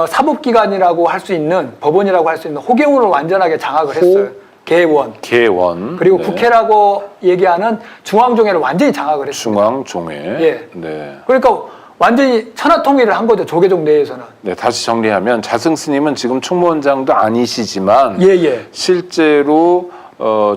사법기관이라고 할 수 있는 법원이라고 할 수 있는 호계원을 완전하게 장악을 했어요. 개원. 개원. 그리고 네. 국회라고 얘기하는 중앙종회를 완전히 장악을 했어요. 중앙종회. 예. 네. 그러니까 완전히 천하통일을 한 거죠. 조계종 내에서는. 네, 다시 정리하면 자승 스님은 지금 총무원장도 아니시지만 예. 실제로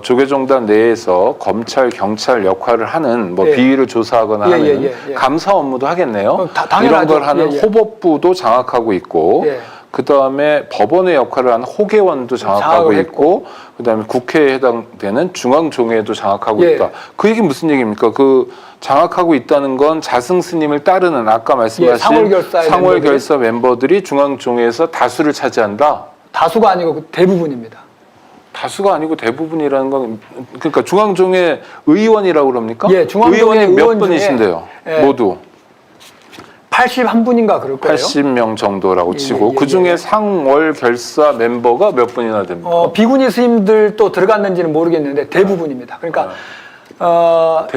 조계종단 내에서 검찰, 경찰 역할을 하는 뭐 예. 비위를 조사하거나 예, 하는 예. 감사 업무도 하겠네요. 당연하죠. 이런 걸 하는 예. 호법부도 장악하고 있고 예. 그다음에 법원의 역할을 하는 호계원도 장악하고 장악을 있고 그다음에 국회에 해당되는 중앙종회도 장악하고 예. 있다. 그 얘기 무슨 얘기입니까? 그 장악하고 있다는 건 자승 스님을 따르는 아까 말씀하신 상월결사 멤버들이 중앙종회에서 다수를 차지한다. 다수가 아니고 대부분입니다. 다수가 아니고 대부분이라는 건 그러니까 중앙종회 의원이라고 그럽니까? 예, 중앙종회 의원이 몇 의원 중에, 분이신데요? 예. 모두 81분인가 그럴 거예요. 80명 정도라고 치고 예. 그 중에 상월결사 멤버가 몇 분이나 됩니까? 비구니 스님들도 들어갔는지는 모르겠는데 대부분입니다. 그러니까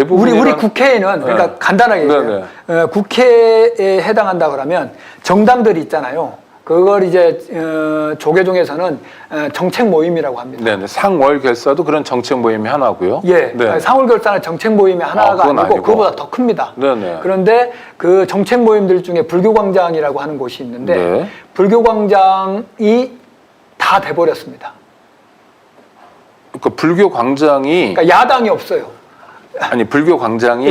우리 국회에는 그러니까 네. 간단하게 얘기해요. 국회에 해당한다 그러면 정당들이 있잖아요. 그걸 이제 조계종에서는 정책 모임이라고 합니다. 네네. 상월결사도 그런 정책 모임이 하나고요. 예, 네. 상월결사는 정책 모임이 하나가 그건 아니고 아니고. 그거보다 더 큽니다. 네네. 그런데 그 정책 모임들 중에 불교광장이라고 하는 곳이 있는데 네. 불교광장이 다 돼버렸습니다. 그러니까 불교 광장이 그러니까 야당이 없어요. 아니 불교 광장이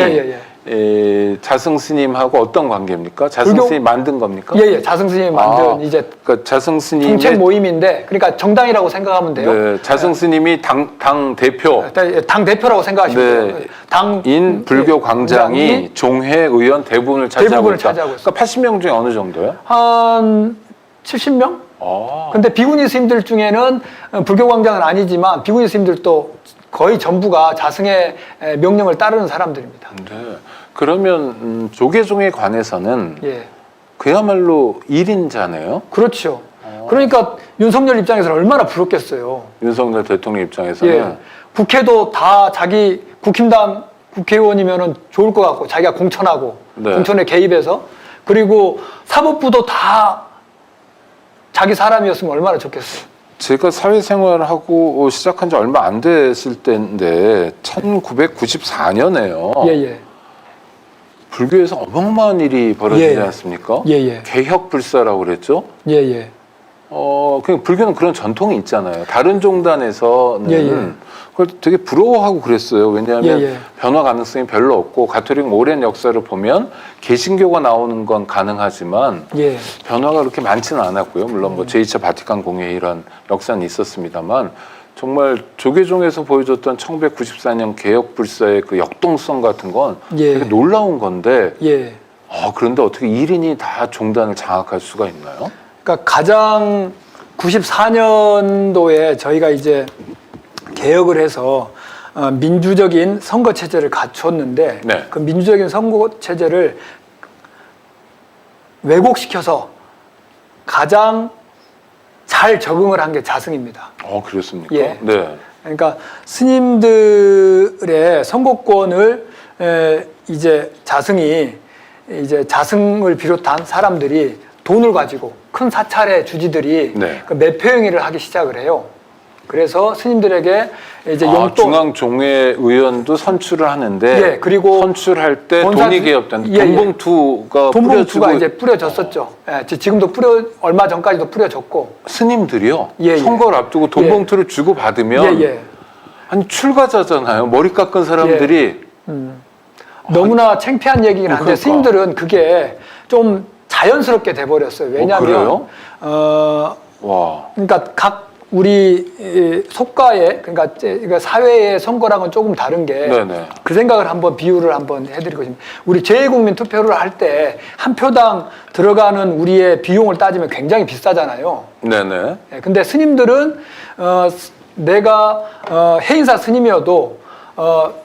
예. 자승 스님하고 어떤 관계입니까? 자승 불교- 스님 만든 겁니까? 예, 자승 스님이 만든 이제 그러니까 자승 스님의 정책 모임인데, 그러니까 정당이라고 생각하면 돼요. 네, 자승 스님이 당 대표 당 대표라고 생각하시면 네. 돼요. 당 인 불교 광장이 종회 의원 대부분을 차지하고 있다. 차지하고 있어요. 그러니까 80명 중에 어느 정도요? 한 70명? 근데 비구니 스님들 중에는 불교 광장은 아니지만 비구니 스님들도 거의 전부가 자승의 명령을 따르는 사람들입니다. 네. 그러면 조계종에 관해서는 예, 그야말로 1인자네요. 그렇죠. 그러니까 윤석열 입장에서는 얼마나 부럽겠어요. 윤석열 대통령 입장에서는 예, 국회도 다 자기 국힘당 국회의원이면은 좋을 것 같고 자기가 공천하고 네. 공천에 개입해서 그리고 사법부도 다 자기 사람이었으면 얼마나 좋겠어요. 제가 사회생활을 하고 시작한 지 얼마 안 됐을 때인데 1994년에요. 예, 예. 불교에서 어마어마한 일이 벌어지지 예. 않습니까? 예, 예. 개혁불사라고 그랬죠. 예, 예. 그냥 불교는 그런 전통이 있잖아요. 다른 종단에서는 예, 예. 그걸 되게 부러워하고 그랬어요. 왜냐하면 예, 예. 변화 가능성이 별로 없고 가톨릭 오랜 역사를 보면 개신교가 나오는 건 가능하지만 예. 변화가 그렇게 많지는 않았고요. 물론 뭐 제2차 바티칸 공회 이런 역사는 있었습니다만 정말 조계종에서 보여줬던 1994년 개혁불사의 그 역동성 같은 건 예. 되게 놀라운 건데 예. 그런데 어떻게 1인이 다 종단을 장악할 수가 있나요? 그러니까 가장 94년도에 저희가 이제 개혁을 해서 민주적인 선거 체제를 갖췄는데 네. 그 민주적인 선거 체제를 왜곡시켜서 가장 잘 적응을 한 게 자승입니다. 그렇습니까? 예. 네. 그러니까 스님들의 선거권을 이제 자승을 비롯한 사람들이 돈을 가지고 큰 사찰의 주지들이 네. 그 매표 행위를 하기 시작을 해요. 그래서 스님들에게 이제 용돈, 중앙 종회 의원도 선출을 하는데 예, 그리고 선출할 때 본사- 돈이 개업된 예, 예. 돈봉투가 돈봉투가 이제 뿌려졌었죠. 예, 지금도 얼마 전까지도 뿌려졌고. 스님들이요. 예, 예. 선거를 앞두고 돈봉투를 주고 받으면 예, 예. 아니 출가자잖아요. 머리 깎은 사람들이 너무나 창피한 얘기긴 한데 그러니까. 스님들은 그게 좀 자연스럽게 돼버렸어요. 왜냐하면 와. 그러니까 각 우리 속가의 그러니까 사회의 선거랑은 조금 다른 게 네네. 그 생각을 한번 비유를 한번 해드리고 싶습니다. 우리 제2국민 투표를 할 때 한 표당 들어가는 우리의 비용을 따지면 굉장히 비싸잖아요. 네네. 예, 근데 스님들은 내가 해인사 스님이어도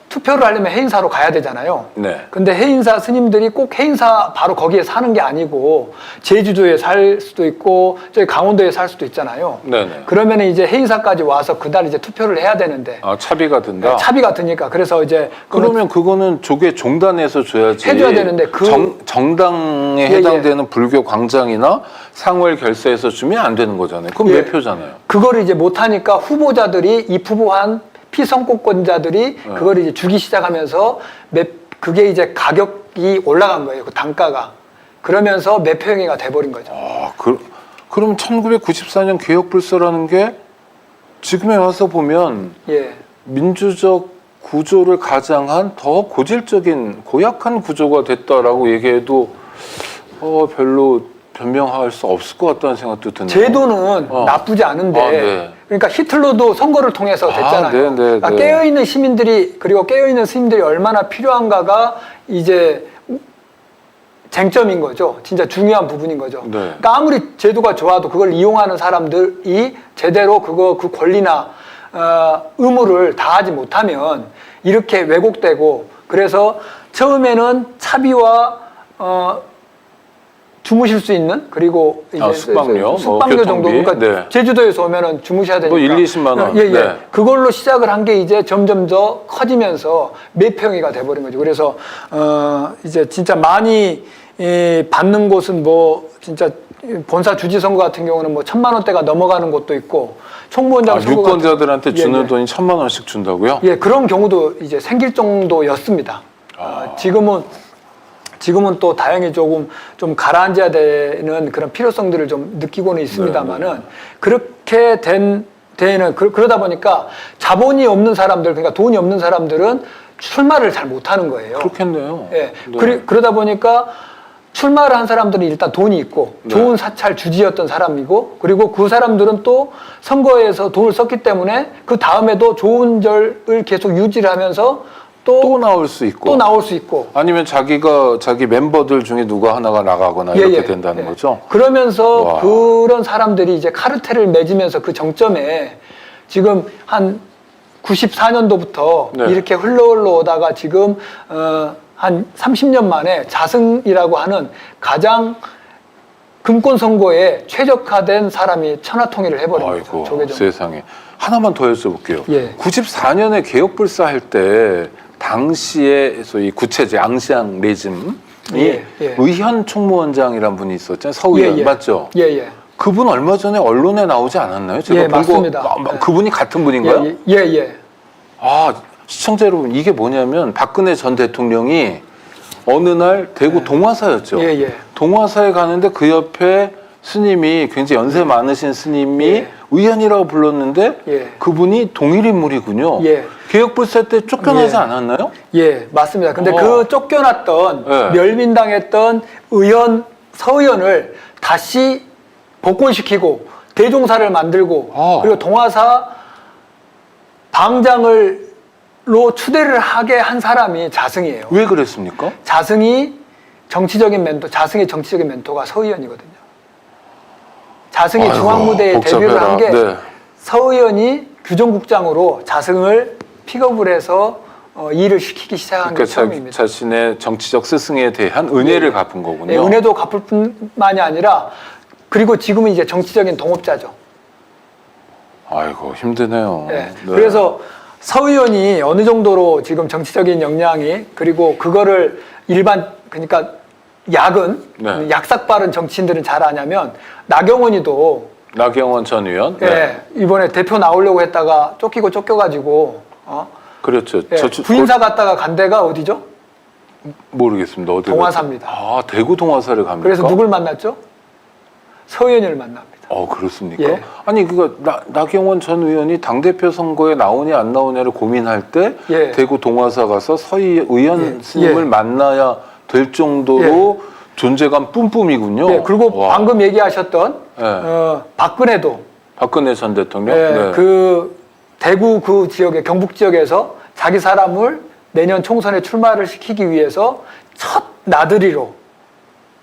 투표를 하려면 해인사로 가야 되잖아요. 네. 근데 해인사 스님들이 꼭 해인사 바로 거기에 사는 게 아니고 제주도에 살 수도 있고 저기 강원도에 살 수도 있잖아요. 네네. 그러면 이제 해인사까지 와서 그날 이제 투표를 해야 되는데 차비가 든다. 차비가 드니까 그래서 이제 그러면 그거는 조계 종단에서 줘야지. 해줘야 되는데 정당에 예, 해당되는 불교 광장이나 상월 결사에서 주면 안 되는 거잖아요. 그럼 예. 매표잖아요. 그거를 이제 못하니까 후보자들이 입후보한 피선거권자들이 그걸 이제 주기 시작하면서 그게 이제 가격이 올라간 거예요. 그 단가가. 그러면서 매표행위가 돼버린 거죠. 그럼 1994년 개혁불사라는 게 지금에 와서 보면 예. 민주적 구조를 가장한 더 고질적인 고약한 구조가 됐다라고 얘기해도 별로 변명할 수 없을 것 같다는 생각도 드네요. 제도는 나쁘지 않은데 네. 그러니까 히틀러도 선거를 통해서 됐잖아요. 네, 네, 그러니까 네. 깨어있는 시민들이 그리고 깨어있는 스님들이 얼마나 필요한가가 이제 쟁점인 거죠. 진짜 중요한 부분인 거죠. 네. 그러니까 아무리 제도가 좋아도 그걸 이용하는 사람들이 제대로 그 권리나 의무를 다하지 못하면 이렇게 왜곡되고 그래서 처음에는 차비와 주무실 수 있는 그리고 이제 숙박료, 숙박료 정도 교통비. 그러니까 네. 제주도에서 오면은 주무셔야 되니까 1, 20만 원. 예, 예. 네. 그걸로 시작을 한 게 이제 점점 더 커지면서 매표행위가 돼버린 거죠. 그래서 이제 진짜 많이 받는 곳은 뭐 진짜 본사 주지 선거 같은 경우는 뭐 1,000만 원대가 넘어가는 곳도 있고 총무원장 선거 유권자들한테 주는 예, 예. 돈이 1,000만 원씩 준다고요? 예, 그런 경우도 이제 생길 정도였습니다. 지금은 또 다행히 좀 가라앉아야 되는 그런 필요성들을 좀 느끼고는 있습니다만은 그렇게 되는 그러다 보니까 자본이 없는 사람들 그러니까 돈이 없는 사람들은 출마를 잘 못하는 거예요. 그렇겠네요. 예, 네. 그러다 보니까 출마를 한 사람들은 일단 돈이 있고 좋은 사찰 주지였던 사람이고 그리고 그 사람들은 또 선거에서 돈을 썼기 때문에 그 다음에도 좋은 절을 계속 유지를 하면서 또 나올 수 있고 아니면 자기 멤버들 중에 누가 하나가 나가거나 이렇게 된다는 거죠. 그러면서 와. 그런 사람들이 이제 카르텔을 맺으면서 그 정점에 지금 한 94년도부터 네. 이렇게 흘러오다가 지금 한 30년 만에 자승이라고 하는 가장 금권 선거에 최적화된 사람이 천하통일을 해버린 거죠. 조계종. 세상에. 하나만 더 여쭤볼게요. 예. 94년에 개혁불사 할 때 당시에 소위 구체제 앙시앙 레짐이 예, 예. 의현 총무원장이란 분이 있었잖아요. 서의원 맞죠? 예, 예. 그분 얼마 전에 언론에 나오지 않았나요? 제가 예, 본 맞습니다. 거, 네. 그분이 같은 분인가요? 예. 아, 시청자 여러분, 이게 뭐냐면 박근혜 전 대통령이 어느 날 대구 동화사였죠. 예. 동화사에 가는데 그 옆에 스님이 굉장히 연세 많으신 스님이 예. 의원이라고 불렀는데 예. 그분이 동일 인물이군요. 예. 개혁불사 때 쫓겨나지 예. 않았나요? 예, 맞습니다. 근데 그 쫓겨났던 네. 멸민당했던 서의원을 다시 복권시키고 대종사를 만들고 그리고 동화사 방장을로 추대를 하게 한 사람이 자승이에요. 왜 그랬습니까? 자승의 정치적인 멘토가 서의원이거든요. 자승이 중앙무대에 복잡해라. 데뷔를 한 게 네. 서의원이 규정국장으로 자승을 픽업을 해서 일을 시키기 시작한 게 그러니까 처음입니다. 자신의 정치적 스승에 대한 은혜를 갚은 거군요. 네, 은혜도 갚을 뿐만이 아니라 그리고 지금은 이제 정치적인 동업자죠. 아이고 힘드네요. 네. 네. 그래서 서의원이 어느 정도로 지금 정치적인 역량이 그리고 그거를 그러니까 야근, 네. 약삭 빠른 정치인들은 잘 아냐면 나경원이도 나경원 전 의원. 네. 이번에 대표 나오려고 했다가 쫓겨가지고 그렇죠. 부인사 갔다가 간 데가 어디죠? 모르겠습니다. 어디 동화사입니다. 아, 대구 동화사를 갑니까? 그래서 누굴 만났죠? 서의원을 만납니다. 그렇습니까? 예. 아니 나경원 전 의원이 당 대표 선거에 나오냐 안 나오냐를 고민할 때 예. 대구 동화사 가서 서희 의원 예. 스님을 예. 만나야 될 정도로 존재감 뿜뿜이군요. 예, 그리고 와. 방금 얘기하셨던 예. 박근혜도 박근혜 전 대통령. 예, 네. 그 대구 그 지역의 경북 지역에서 자기 사람을 내년 총선에 출마를 시키기 위해서 첫 나들이로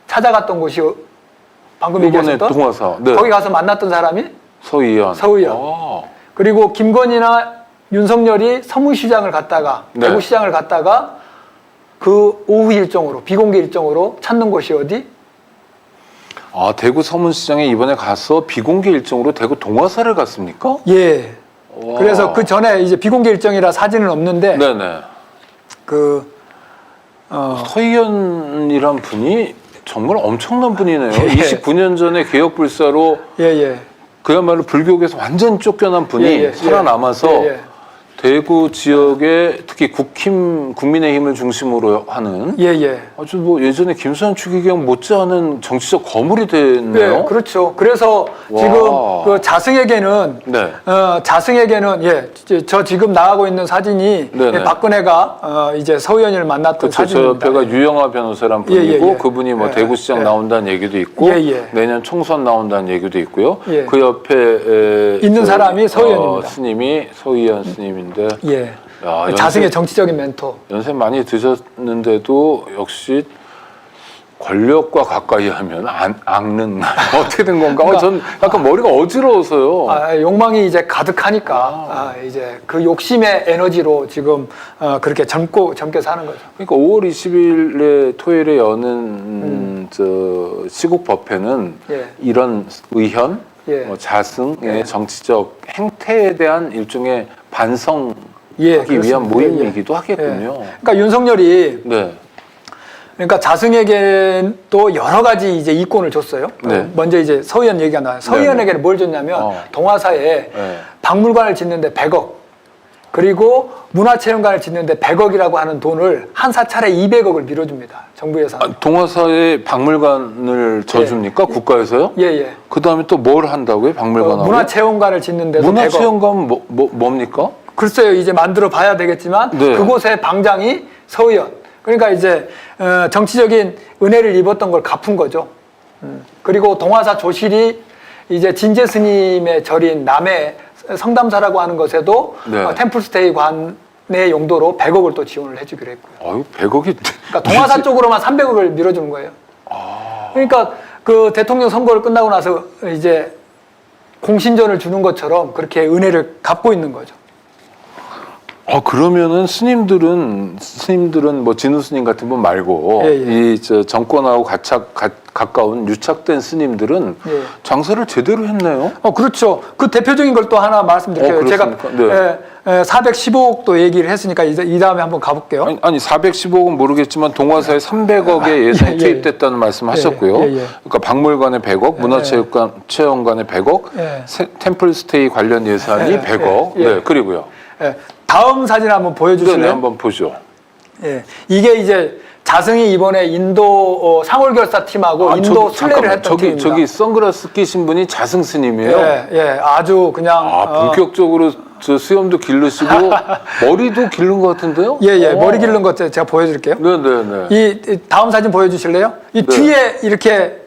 찾아갔던 곳이 방금 이번에 얘기하셨던 동화사. 네. 거기 가서 만났던 사람이 서의원. 서의원. 그리고 김건희나 윤석열이 서문시장을 갔다가 네. 대구시장을 갔다가 그 오후 일정으로 비공개 일정으로 찾는 곳이 어디? 대구 서문시장에 이번에 가서 비공개 일정으로 대구 동화사를 갔습니까? 예. 와. 그래서 그 전에 이제 비공개 일정이라 사진은 없는데 네네. 서의원이란 분이 정말 엄청난 분이네요. 예. 29년 전에 개혁불사로 예. 그야말로 불교계에서 완전 쫓겨난 분이 예. 살아남아서 예. 대구 지역에 특히 국민의힘을 중심으로 하는 예. 아주 뭐 예전에 김수환 추기경 못지않은 정치적 거물이 됐네요. 네, 그렇죠. 그래서 와. 지금 그 자승에게는 네. 저 지금 나가고 있는 사진이 네네. 박근혜가 이제 서의원을 만났던 그렇죠. 저 사진입니다. 옆에가 유영아 변호사란 분이고 예. 그분이 뭐 예. 대구시장 예. 나온다는 얘기도 있고 예. 내년 총선 나온다는 얘기도 있고요. 예. 그 옆에 있는 사람이 서의원입니다. 스님이 서의원 스님인데 예. 야, 자승의 정치적인 멘토. 연세 많이 드셨는데도 역시 권력과 가까이 하면 앙는 어떻게 된 건가? 전 약간 머리가 어지러워서요. 욕망이 이제 가득하니까 이제 그 욕심의 에너지로 지금 그렇게 젊게 사는 거죠. 그러니까 5월 20일에 토요일에 여는 저 시국법회는 예. 이런 의현, 예. 자승의 예. 정치적 행태에 대한 일종의 반성하기 그렇습니다. 위한 모임이기도 하겠군요. 그러니까 윤석열이 네. 그러니까 자승에게도 여러 가지 이제 이권을 줬어요. 네. 먼저 이제 서의원 얘기가 나와요. 서의원에게는 뭘 줬냐면 동화사에 네. 박물관을 짓는데 100억, 그리고 문화체험관을 짓는데 100억이라고 하는 돈을 한 사찰에 200억을 밀어줍니다. 정부 예산. 동화사에 박물관을 져줍니까? 국가에서요? 예. 그 다음에 또 뭘 한다고요? 박물관하고? 문화체험관을 짓는데도 100억. 문화체험관 뭡니까? 글쎄요, 이제 만들어 봐야 되겠지만 네. 그곳의 방장이 서의원. 그러니까 이제 정치적인 은혜를 입었던 걸 갚은 거죠. 그리고 동화사 조실이 이제 진제 스님의 절인 남해 성담사라고 하는 것에도 네. 템플스테이 관의 용도로 100억을 또 지원을 해주기로 했고요. 아유, 100억이. 그러니까 동화사 쪽으로만 300억을 밀어주는 거예요. 그러니까 그 대통령 선거를 끝나고 나서 이제 공신전을 주는 것처럼 그렇게 은혜를 갚고 있는 거죠. 그러면은 스님들은 뭐 진우 스님 같은 분 말고 예, 예. 이 저 정권하고 가까운 유착된 스님들은 예. 장사를 제대로 했네요. 그렇죠. 그 대표적인 걸 또 하나 말씀드릴게요. 제가 그렇습니까? 네. 415억도 얘기를 했으니까 이 다음에 한번 가볼게요. 아니 415억은 모르겠지만 동화사에 300억의 예산이 예, 예. 투입됐다는 말씀하셨고요. 예, 예. 그러니까 박물관에 100억, 문화체험관에 100억, 예. 템플스테이 관련 예산이 예, 100억. 예, 예. 네, 그리고요. 예. 다음 사진 한번 보여주실래요? 네, 한번 보죠. 예. 이게 이제 자승이 이번에 인도 상월결사 팀하고 인도 순례를 했던 팀입니다. 저기 선글라스 끼신 분이 자승 스님이에요. 예, 예. 아주 그냥 본격적으로 저 수염도 기르시고 머리도 기른 것 같은데요? 예, 예. 머리 기른 것 제가 보여드릴게요. 네. 이 다음 사진 보여주실래요? 이 네. 뒤에 이렇게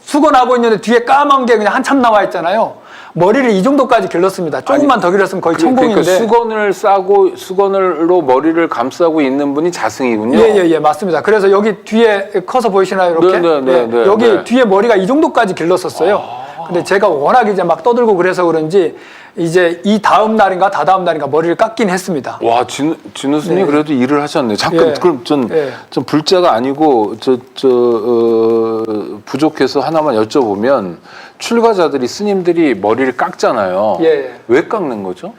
수건하고 있는데 뒤에 까만 게 그냥 한참 나와 있잖아요. 머리를 이 정도까지 길렀습니다. 조금만 더 길렀으면 거의 천공인데. 그러니까 수건을 싸고 수건으로 머리를 감싸고 있는 분이 자승이군요. 예, 맞습니다. 그래서 여기 뒤에 커서 보이시나요? 이렇게? 네, 여기 뒤에 머리가 이 정도까지 길렀었어요. 근데 제가 워낙 이제 막 떠들고 그래서 그런지 이제 이 다음 날인가 다다음 날인가 머리를 깎긴 했습니다. 와, 진우 스님 그래도 일을 하셨네. 잠깐, 예. 그럼 좀 불자가 아니고 부족해서 하나만 여쭤보면 출가자들이 스님들이 머리를 깎잖아요. 예. 왜 깎는 거죠?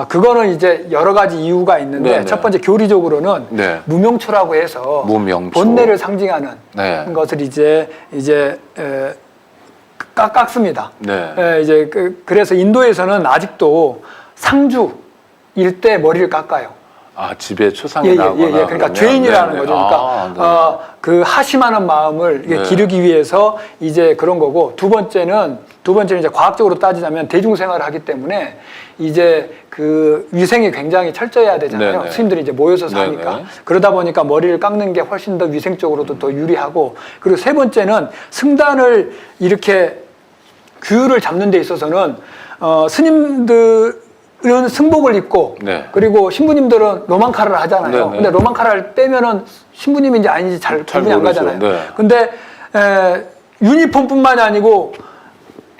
그거는 이제 여러 가지 이유가 있는데 네네. 첫 번째 교리적으로는 네. 무명초라고 해서 무명초. 본내를 상징하는 네. 것을 이제 깎습니다. 네. 이제 그래서 인도에서는 아직도 상주 일대 머리를 깎아요. 집에 초상이 나거나 그러니까 그러면? 죄인이라는 네네. 거죠. 그러니까 그 하심하는 마음을 이게 기르기 위해서 이제 그런 거고 두 번째는 이제 과학적으로 따지자면 대중생활을 하기 때문에 이제 그 위생이 굉장히 철저해야 되잖아요. 네네. 스님들이 이제 모여서 사니까. 네네. 그러다 보니까 머리를 깎는 게 훨씬 더 위생적으로도 더 유리하고 그리고 세 번째는 승단을 이렇게 규율을 잡는 데 있어서는 스님들은 승복을 입고 네. 그리고 신부님들은 로망카라를 하잖아요. 네네. 근데 로망카라를 빼면은 신부님인지 아닌지 잘 구분이 안 모르죠. 가잖아요. 네. 근데 유니폼뿐만이 아니고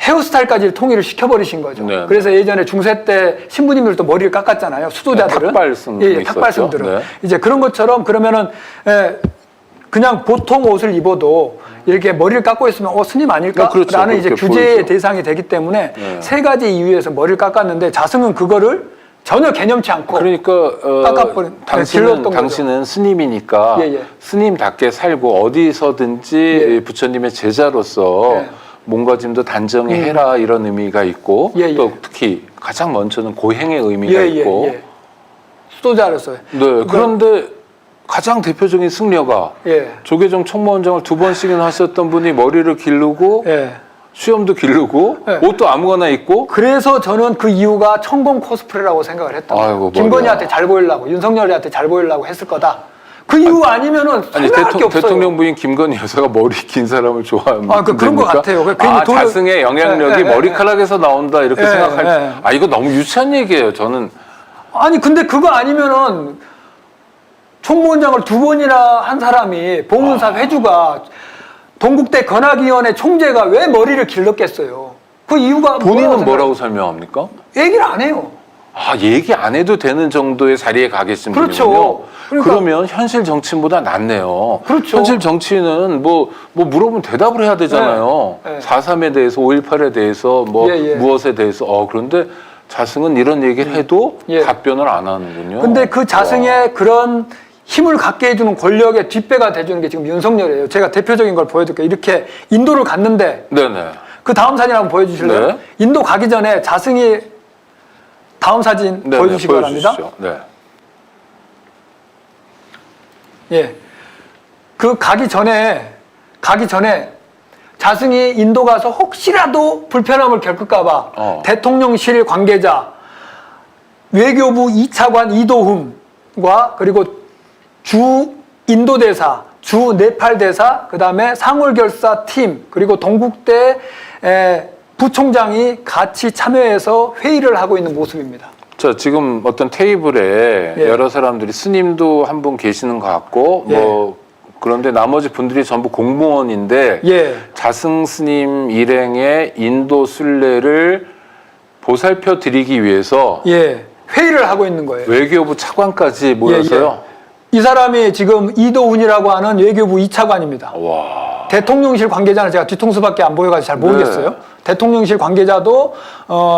헤어스타일까지 통일을 시켜버리신 거죠. 네. 그래서 예전에 중세 때 신부님들도 머리를 깎았잖아요. 수도자들은. 탁발승 예, 탁발승들은. 네. 이제 그런 것처럼 그러면은 그냥 보통 옷을 입어도 이렇게 머리를 깎고 있으면 스님 아닐까? 그렇죠. 라는 이제 그렇게 규제의 보이죠. 대상이 되기 때문에 네. 세 가지 이유에서 머리를 깎았는데 자승은 그거를 전혀 개념치 않고 그러니까 깎아버린, 길렀던 거죠. 당신은 스님이니까 예. 스님답게 살고 어디서든지 부처님의 제자로서 몸가짐도 단정히 해라 이런 의미가 있고 또 특히 가장 먼저는 고행의 의미가 있고 수도자로서요. 네, 그런데 가장 대표적인 승려가 조계종 총무원장을 2번씩이나 하셨던 분이 머리를 기르고 수염도 기르고 옷도 아무거나 입고 그래서 저는 그 이유가 천공 코스프레라고 생각을 했던 거예요. 김건희한테 잘 보이려고 윤석열한테 잘 보이려고 했을 거다. 그 이유 아니면은 설명할 게 없어요. 대통령 부인 김건희 여사가 머리 긴 사람을 좋아하는 그런 것 같아요. 자승의 영향력이 머리카락에서 나온다 이렇게 생각할 이거 너무 유치한 얘기예요. 저는 아니 근데 그거 아니면은 총무원장을 2번이나 한 사람이 봉은사 회주가 동국대 건학위원회 총재가 왜 머리를 길렀겠어요? 그 이유가 본인은 뭐라고 설명합니까? 얘기를 안 해요. 얘기 안 해도 되는 정도의 자리에 가 계신 그렇죠. 분이군요. 그러니까, 그러면 현실 정치인보다 낫네요. 그렇죠. 현실 정치인은 뭐 물어보면 대답을 해야 되잖아요. 4.3에 대해서 5.18에 대해서 무엇에 대해서 그런데 자승은 이런 얘기를 해도 답변을 안 하는군요. 근데 그 자승의 그런 힘을 갖게 해주는 권력의 뒷배가 돼주는 게 지금 윤석열이에요. 제가 대표적인 걸 보여드릴게요. 이렇게 인도를 갔는데 그 다음 사진 한번 보여주실래요? 네. 인도 가기 전에 자승이 다음 사진 보여주시기 바랍니다. 그 가기 전에 자승이 인도 가서 혹시라도 불편함을 겪을까봐 대통령실 관계자, 외교부 2차관 이도흠과 그리고 주 인도 대사, 주 네팔 대사, 그 다음에 상월결사 팀, 그리고 동국대 부총장이 같이 참여해서 회의를 하고 있는 모습입니다. 자, 지금 어떤 테이블에 여러 사람들이 스님도 한 분 계시는 것 같고, 그런데 나머지 분들이 전부 공무원인데, 자승 스님 일행의 인도 순례를 보살펴 드리기 위해서 회의를 하고 있는 거예요. 외교부 차관까지 모여서요. 이 사람이 지금 이도훈이라고 하는 외교부 2차관입니다. 와. 대통령실 관계자는 제가 뒤통수밖에 안 보여가지고 잘 모르겠어요. 네. 대통령실 관계자도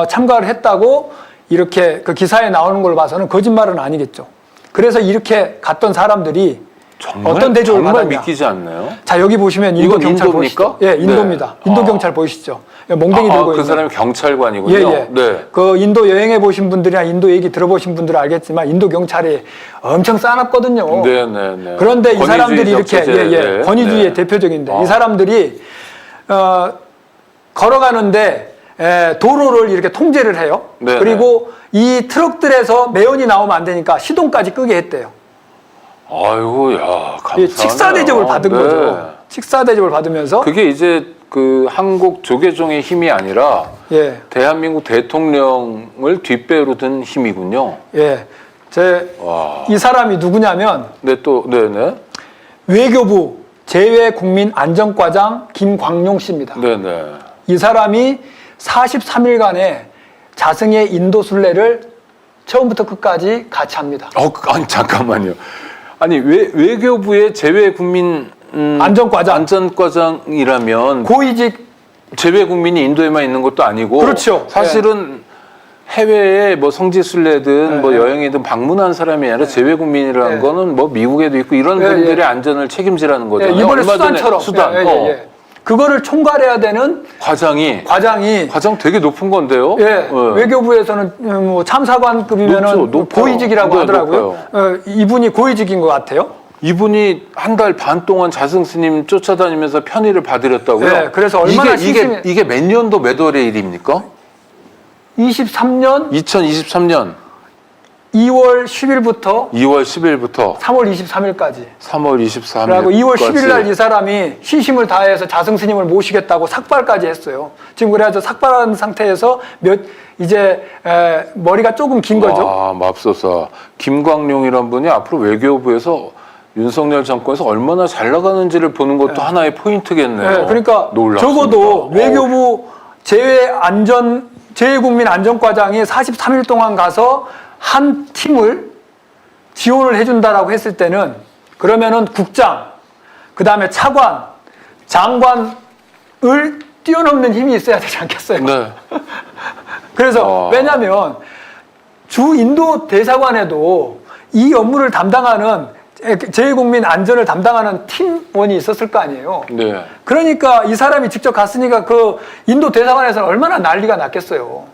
참가를 했다고 이렇게 그 기사에 나오는 걸 봐서는 거짓말은 아니겠죠. 그래서 이렇게 갔던 사람들이 정말, 어떤 대접을 정말 받았냐. 믿기지 않나요? 자, 여기 보시면 인도 이건 경찰 인도입니까? 보이시죠? 예, 인도입니다. 네. 인도 경찰 보이시죠? 몽댕이 들고 그 있는. 사람이 경찰관이군요. 예, 예. 네. 그 인도 여행해 보신 분들이나 인도 얘기 들어보신 분들은 알겠지만 인도 경찰이 엄청 싸납거든요. 네, 네, 네. 그런데 이 사람들이 이렇게 적체제. 권위주의의 네. 대표적인데 이 사람들이 걸어가는데 도로를 이렇게 통제를 해요. 네, 그리고 이 트럭들에서 매연이 나오면 안 되니까 시동까지 끄게 했대요. 아이고, 야, 감사하네요. 식사 대접을 받은 네. 거죠. 식사 대접을 받으면서 그게 이제 그 한국 조계종의 힘이 아니라 예, 대한민국 대통령을 뒷배로 든 힘이군요. 예, 와. 이 사람이 누구냐면 네, 또, 네네. 외교부 제외국민안전과장 김광용 씨입니다. 네네. 이 사람이 43일간의 자승의 인도 순례를 처음부터 끝까지 같이 합니다. 아니, 잠깐만요. 아니, 외교부의 제외국민 안전과장이라면 고위직 제외국민이 인도에만 있는 것도 아니고 그렇죠. 사실은 해외에 뭐 성지순례든 뭐 네. 여행이든 방문한 사람이 아니라 제외국민이라는 네. 거는 뭐 미국에도 있고 이런 네, 분들의 예. 안전을 책임지라는 거잖아요. 이번에 얼마 전에 수단처럼 수단. 그거를 총괄해야 되는 과장이 과장 되게 높은 건데요. 예, 외교부에서는 뭐 참사관급이면은 높죠. 고위직이라고 네, 하더라고요. 이분이 고위직인 것 같아요. 이분이 한 달 반 동안 자승 스님 쫓아다니면서 편의를 받으렸다고요? 네, 그래서 얼마나 이게 몇 년도 몇 월의 일입니까? 23년 2023년 2월 10일부터 2월 10일부터 3월 23일까지. 3월 23일까지. 그리고 2월 10일 날 이 사람이 시심을 다해서 자승 스님을 모시겠다고 삭발까지 했어요. 지금 그래서 삭발한 상태에서 이제 머리가 조금 긴 거죠. 아, 맙소사. 김광룡이란 분이 앞으로 외교부에서 윤석열 정권에서 얼마나 잘 나가는지를 보는 것도 하나의 포인트겠네요. 네, 그러니까 놀랍습니다. 적어도 외교부 제외국민 안전과장이 43일 동안 가서 한 팀을 지원을 해준다라고 했을 때는 그러면은 국장, 그 다음에 차관, 장관을 뛰어넘는 힘이 있어야 되지 않겠어요? 네. 그래서 왜냐하면 주 인도 대사관에도 이 업무를 담당하는 제외국민 안전을 담당하는 팀원이 있었을 거 아니에요. 네. 그러니까 이 사람이 직접 갔으니까 그 인도 대사관에서는 얼마나 난리가 났겠어요.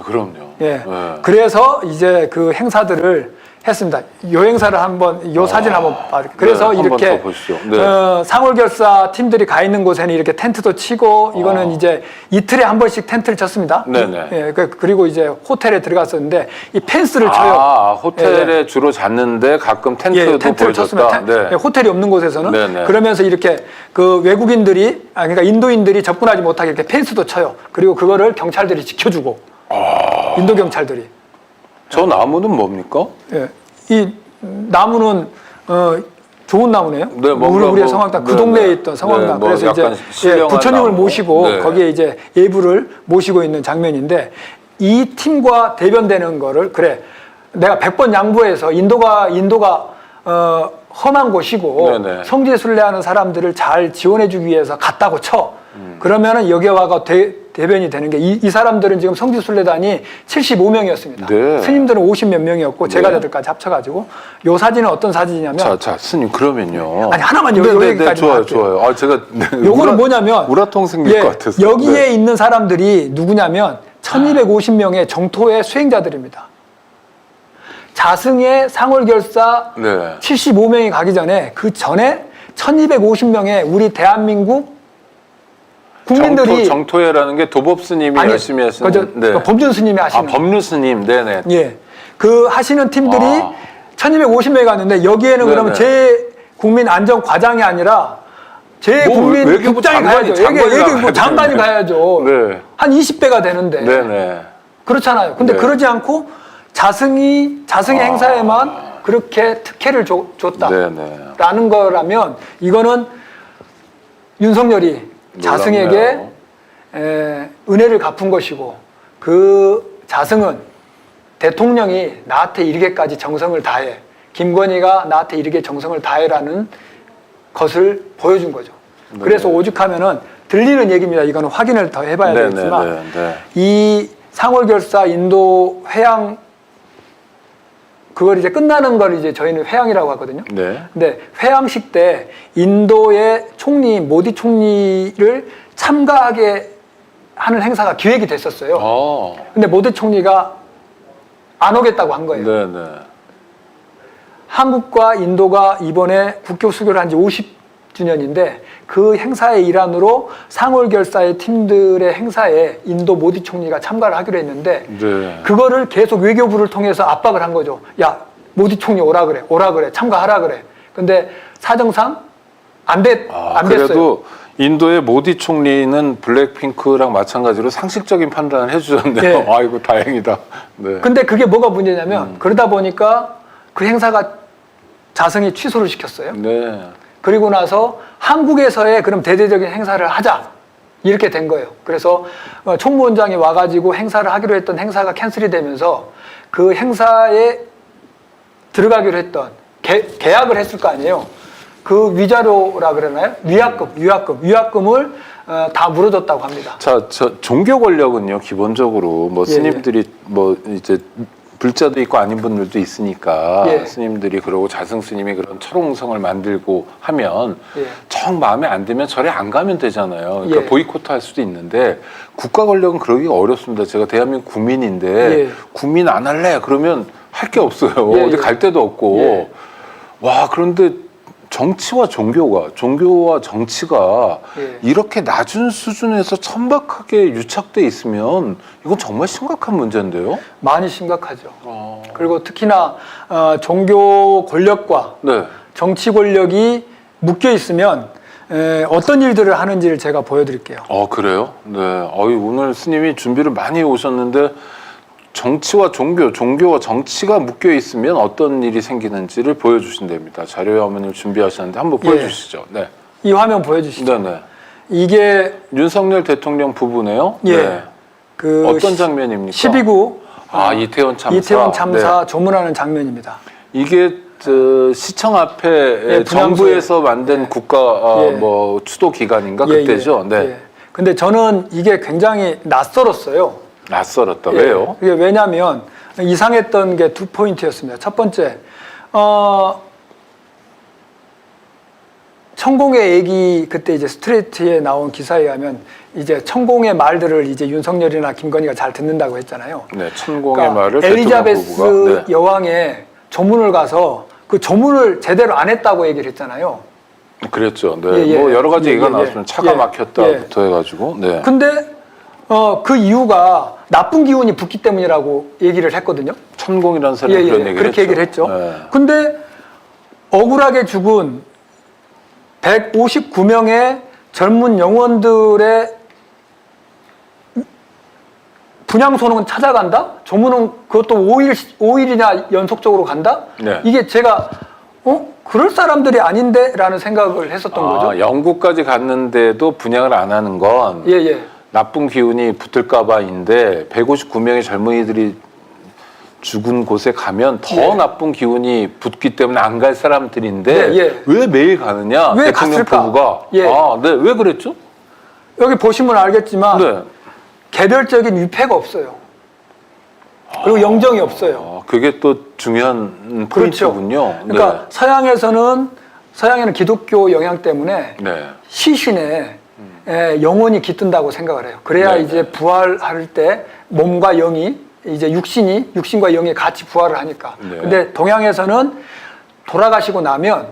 그럼요. 예. 네. 그래서 이제 그 행사들을 했습니다. 요 행사를 한번, 요 사진 한번 봐. 그래서 네, 한번 이렇게 더 보시죠. 네. 상월결사 팀들이 가 있는 곳에는 이렇게 텐트도 치고 이거는 이제 이틀에 한 번씩 텐트를 쳤습니다. 네네. 예, 그리고 이제 호텔에 들어갔었는데 이 펜스를 쳐요. 호텔에 주로 잤는데 가끔 텐트도 텐트를 보여줬다. 쳤으면 네. 호텔이 없는 곳에서는 네네. 그러면서 이렇게 그 외국인들이 그러니까 인도인들이 접근하지 못하게 이렇게 펜스도 쳐요. 그리고 그거를 경찰들이 지켜주고 인도 경찰들이. 저 나무는 뭡니까? 예, 이 나무는 좋은 나무네요. 네, 뭔가 우리의 뭐, 성황당 그 네, 동네에 네. 있던 성황당. 네, 뭐 그래서 약간 이제 신령한 부처님을 나무. 모시고 네. 거기에 이제 예부를 모시고 있는 장면인데 이 팀과 대변되는 거를 그래 내가 100번 양보해서 인도가 험한 곳이고 네네. 성지순례하는 사람들을 잘 지원해주기 위해서 갔다고 쳐. 그러면은 여기에 와가 대변이 되는 게 이 사람들은 지금 성지순례단이 75명이었습니다. 네. 스님들은 50몇 명이었고 제가자들까지 합쳐가지고 요 사진은 어떤 사진이냐면 자, 스님 그러면요. 아니 하나만 요 얘기까지 좋아요, 할게요. 좋아요. 아, 제가 요거는 뭐냐면 우라통 생길 것 같아서. 여기에 네. 있는 사람들이 누구냐면 1250명의 정토의 수행자들입니다. 자승의 상월결사 네. 75명이 가기 전에 그 전에 1250명의 우리 대한민국 국민들이 정토회라는 게 도법 스님이 열심히 하시는. 그 법륜 스님이 하시는 법륜 스님, 네네. 예, 그 하시는 팀들이 1250명이 갔는데 여기에는 네네. 그러면 제국민 안전 과장이 아니라 제국민 외교부 국장이 가야죠. 장관이 가야죠. 네. 한 20배가 되는데 네네. 그렇잖아요. 근데 네. 그러지 않고 자승의 행사에만 그렇게 특혜를 줬다라는 네네. 거라면 이거는 윤석열이 자승에게 은혜를 갚은 것이고 그 자승은 대통령이 나한테 이르게까지 정성을 다해, 김건희가 나한테 이르게 정성을 다해라는 것을 보여준 거죠. 네. 그래서 오죽하면은 들리는 얘기입니다. 이거는 확인을 더 해봐야 네, 되겠지만 네, 네, 이 상월결사 인도 회양 그걸 이제 끝나는 걸 이제 저희는 회양이라고 하거든요. 네. 근데 회양식 때 인도의 총리 모디 총리를 참가하게 하는 행사가 기획이 됐었어요. 근데 모디 총리가 안 오겠다고 한 거예요. 네, 네. 한국과 인도가 이번에 국교 수교를 한 지 50주년인데 그 행사의 일환으로 상월결사의 팀들의 행사에 인도 모디 총리가 참가를 하기로 했는데 네. 그거를 계속 외교부를 통해서 압박을 한 거죠. 야, 모디 총리 오라 그래, 참가하라 그래. 근데 사정상 안 됐어요. 그래도 인도의 모디 총리는 블랙핑크랑 마찬가지로 상식적인 판단을 해주셨네요. 네. 아이고 다행이다. 네. 근데 그게 뭐가 문제냐면 그러다 보니까 그 행사가 자성이 취소를 시켰어요. 네. 그리고 나서 한국에서의 그럼 대대적인 행사를 하자 이렇게 된 거예요. 그래서 총무원장이 와가지고 행사를 하기로 했던 행사가 캔슬이 되면서 그 행사에 들어가기로 했던 계약을 했을 거 아니에요. 그 위자료라 그러나요? 위약금을 다 물어줬다고 합니다. 자, 종교 권력은요 기본적으로 뭐 예, 스님들이 뭐 이제 불자도 있고 아닌 분들도 있으니까 예. 스님들이 그러고 자승 스님이 그런 철옹성을 만들고 하면 예. 정 마음에 안 들면 절에 안 가면 되잖아요. 그러니까 예. 보이콧 할 수도 있는데 국가 권력은 그러기가 어렵습니다. 제가 대한민국 국민인데 예. 국민 안 할래 그러면 할 게 없어요. 예, 어디 예. 갈 데도 없고. 예. 와 그런데 정치와 종교와 정치가 예. 이렇게 낮은 수준에서 천박하게 유착돼 있으면 이건 정말 심각한 문제인데요. 많이 심각하죠. 그리고 특히나 종교 권력과 네. 정치 권력이 묶여 있으면 어떤 일들을 하는지를 제가 보여드릴게요. 그래요? 네. 오늘 스님이 준비를 많이 해 오셨는데 정치와 종교와 정치가 묶여 있으면 어떤 일이 생기는지를 보여주신답니다. 자료에 어머님 준비하셨는데 한번 보여주시죠. 네. 이 화면 보여주시죠. 네, 네. 이게 윤석열 대통령 부부네요. 예. 네. 그 어떤 장면입니까? 12구 이태원 참사. 이태원 참사 네. 조문하는 장면입니다. 이게 시청 앞에 예, 정부에서 만든 예. 국가 예. 뭐 추도 기관인가 예, 그때죠. 예, 네. 예. 근데 저는 이게 굉장히 낯설었어요. 낯설었다. 예. 왜요? 이게 왜냐하면 이상했던 게 두 포인트였습니다. 첫 번째, 천공의 얘기 그때 이제 스트레이트에 나온 기사에 의하면 이제 천공의 말들을 이제 윤석열이나 김건희가 잘 듣는다고 했잖아요. 네, 천공의 그러니까 말을 대통령 엘리자베스 부부가. 네. 여왕의 조문을 가서 그 조문을 제대로 안 했다고 얘기를 했잖아요. 그랬죠. 네. 예, 예. 뭐 여러 가지 예, 얘기가 예, 나왔으면 예. 차가 예. 막혔다부터 해가지고. 네. 근데 그 이유가 나쁜 기운이 붙기 때문이라고 얘기를 했거든요. 천공이라는 사람이 그런 얘기를 그렇게 했죠. 얘기를 했죠. 네. 근데 억울하게 죽은 159명의 젊은 영혼들의 분향소는 찾아간다? 조문은 그것도 5일이나 연속적으로 간다? 네. 이게 제가 그럴 사람들이 아닌데? 라는 생각을 했었던 거죠. 영국까지 갔는데도 분양을 안 하는 건 예, 예. 나쁜 기운이 붙을까 봐인데 159명의 젊은이들이 죽은 곳에 가면 더 예. 나쁜 기운이 붙기 때문에 안 갈 사람들인데 네, 예. 왜 매일 가느냐? 왜 대통령 갔을까? 부부가. 예. 네. 왜 그랬죠? 여기 보시면 알겠지만 네. 개별적인 위패가 없어요. 그리고 영정이 없어요. 그게 또 중요한 그렇죠. 포인트군요. 그러니까 서양에는 기독교 영향 때문에 네. 시신에 영혼이 깃든다고 생각을 해요. 그래야 네, 이제 부활할 때 몸과 영이 이제 육신과 영이 같이 부활을 하니까. 네. 근데 동양에서는 돌아가시고 나면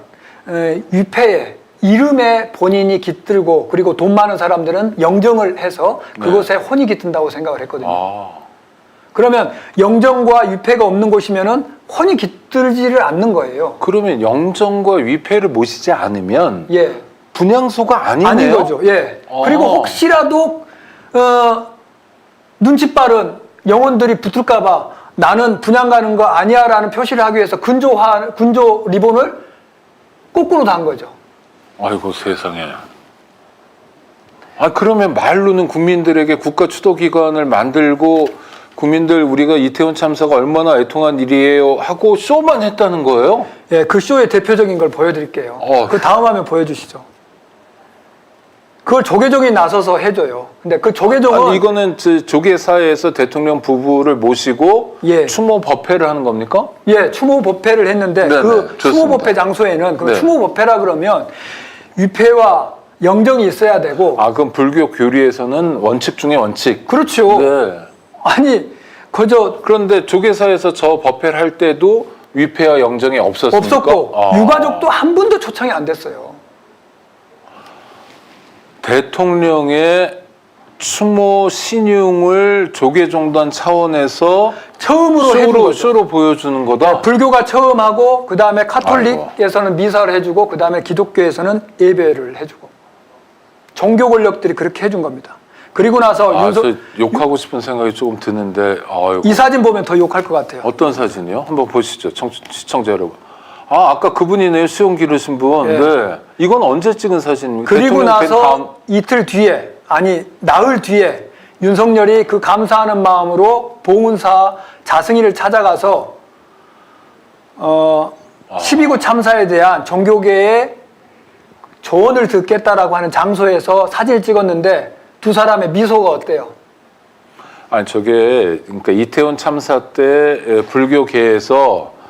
위패에 이름에 본인이 깃들고 그리고 돈 많은 사람들은 영정을 해서 그곳에 혼이 깃든다고 생각을 했거든요. 그러면 영정과 위패가 없는 곳이면은 혼이 깃들지를 않는 거예요. 그러면 영정과 위패를 모시지 않으면 예. 분향소가 아니네요. 아닌 거죠. 예. 그리고 혹시라도 눈치 빠른 영혼들이 붙을까봐 나는 분양 가는 거 아니야라는 표시를 하기 위해서 군조 리본을 거꾸로 단 거죠. 아이고 세상에. 그러면 말로는 국민들에게 국가 추도 기관을 만들고 국민들 우리가 이태원 참사가 얼마나 애통한 일이에요 하고 쇼만 했다는 거예요? 예, 그 쇼의 대표적인 걸 보여드릴게요. 그 다음 화면 보여주시죠. 그걸 조계종이 나서서 해줘요. 근데 그 조계종은 아니, 이거는 조계사에서 대통령 부부를 모시고 예. 추모 법회를 하는 겁니까? 예, 추모 법회를 했는데 네네, 그 추모 좋습니다. 법회 장소에는 그 네. 추모 법회라 그러면 위패와 영정이 있어야 되고 그럼 불교 교리에서는 원칙 중에 원칙. 그렇죠. 네. 아니 그저 그런데 조계사에서 저 법회를 할 때도 위패와 영정이 없었습니까? 없었고 유가족도 한 분도 초청이 안 됐어요. 대통령의 추모 신용을 조계종단 차원에서 처음으로 해준 거죠. 쇼로 보여주는 거다. 불교가 처음 하고 그 다음에 카톨릭에서는 미사를 해주고 그 다음에 기독교에서는 예배를 해주고 종교 권력들이 그렇게 해준 겁니다. 그리고 나서 저 욕하고 싶은 생각이 조금 드는데 이 사진 보면 더 욕할 것 같아요. 어떤 사진이요? 한번 보시죠, 시청자 여러분. 아까 그분이네요, 수염 기르신 분. 네. 네. 이건 언제 찍은 사진입니까? 그리고 대통령 된 나서 다음... 이틀 뒤에 아니 나흘 뒤에 윤석열이 그 감사하는 마음으로 봉은사 자승희를 찾아가서 12구 참사에 대한 종교계의 조언을 듣겠다라고 하는 장소에서 사진을 찍었는데 두 사람의 미소가 어때요? 아니 저게 그러니까 이태원 참사 때 불교계에서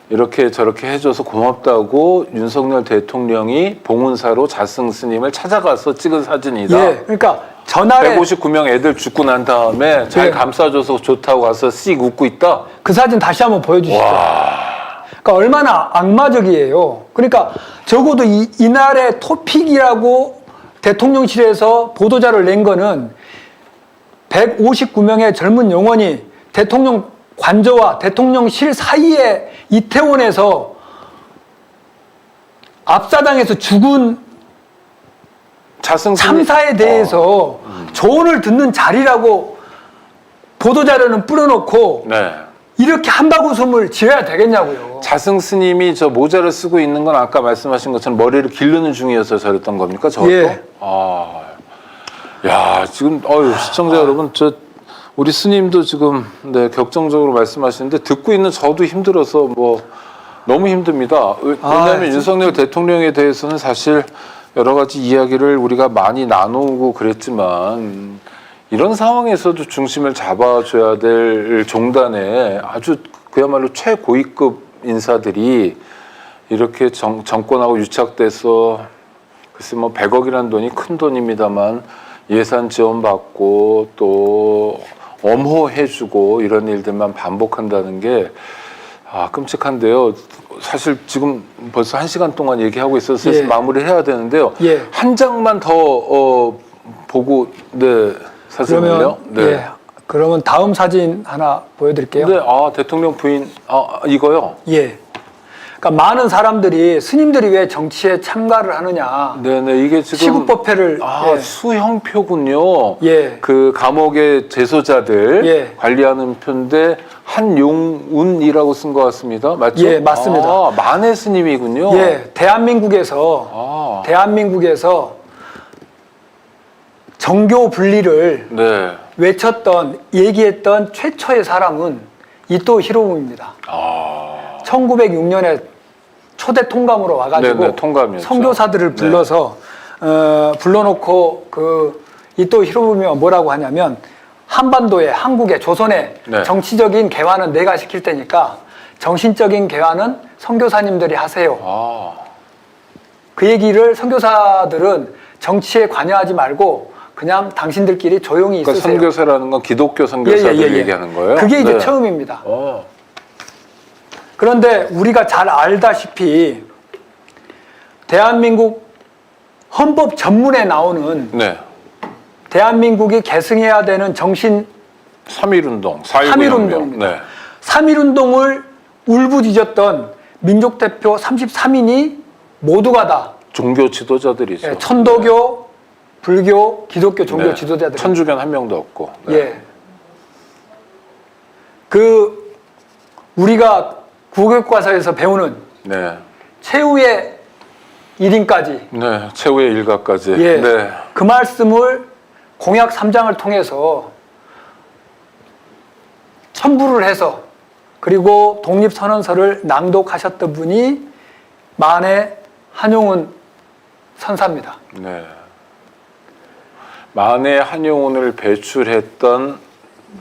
이렇게 저렇게 해줘서 고맙다고 윤석열 대통령이 봉은사로 자승 스님을 찾아가서 찍은 사진이다. 예, 그러니까 전날에 159명 애들 죽고 난 다음에 잘 예. 감싸줘서 좋다고 가서 씩 웃고 있다. 그 사진 다시 한번 보여주시죠. 그러니까 얼마나 악마적이에요. 그러니까 적어도 이날의 토픽이라고 대통령실에서 보도자를 낸 거는 159명의 젊은 영혼이 대통령 관저와 대통령실 사이에 이태원에서 압사당해서 죽은 참사에 대해서 조언을 듣는 자리라고 보도자료는 뿌려놓고 네. 이렇게 한바구음을 지어야 되겠냐고요. 자승 스님이 저 모자를 쓰고 있는 건 아까 말씀하신 것처럼 머리를 기르는 중이어서 저랬던 겁니까? 저것도? 예. 야, 지금 시청자 여러분, 우리 스님도 지금 격정적으로 말씀하시는데 듣고 있는 저도 힘들어서 너무 힘듭니다. 왜냐하면 윤석열 대통령에 대해서는 사실 여러 가지 이야기를 우리가 많이 나누고 그랬지만 이런 상황에서도 중심을 잡아줘야 될 종단에 아주 그야말로 최고위급 인사들이 이렇게 정권하고 유착돼서 글쎄 100억이라는 돈이 큰 돈입니다만 예산 지원받고 또 엄호해주고 이런 일들만 반복한다는 게 끔찍한데요. 사실 지금 벌써 1시간 동안 얘기하고 있어서 슬슬 예. 마무리를 해야 되는데요. 예. 한 장만 더 보고 사진을요. 그러면 예. 그러면 다음 사진 하나 보여드릴게요. 네, 대통령 부인 이거요. 예. 그러니까 많은 사람들이 스님들이 왜 정치에 참가를 하느냐. 네네 이게 지금 시국법회를 예. 수형표군요. 예. 그 감옥의 재소자들 예. 관리하는 표인데 한용운이라고 쓴 것 같습니다. 맞죠? 예, 맞습니다. 만해 스님이군요. 예, 대한민국에서 정교 분리를 네. 외쳤던 얘기했던 최초의 사람은 이토 히로부미입니다. 1906년에 초대 통감으로 와가지고 네네, 통감이었죠. 선교사들을 불러서 불러놓고 그 이토 히로부미가 뭐라고 하냐면 한반도에 한국에 조선의 네. 정치적인 개화는 내가 시킬 테니까 정신적인 개화는 선교사님들이 하세요. 그 얘기를 선교사들은 정치에 관여하지 말고 그냥 당신들끼리 조용히 있으세요. 그러니까 선교사라는 건 기독교 선교사들 얘기하는 거예요? 그게 이제 처음입니다. 그런데 우리가 잘 알다시피 대한민국 헌법 전문에 나오는 네. 대한민국이 계승해야 되는 정신 3.1운동, 3.1운동입니다. 네. 3.1운동을 울부짖었던 민족대표 33인이 모두가 다 종교 지도자들이죠. 예, 천도교, 불교, 기독교 종교 지도자들. 천주교는 한 명도 없고. 네. 예. 우리가 국어교과서에서 배우는 최후의 1인까지. 네, 최후의 일가까지. 예. 네. 그 말씀을 공약 3장을 통해서 첨부를 해서 그리고 독립선언서를 낭독하셨던 분이 만해 한용운 선사입니다. 네. 만해 한용운을 배출했던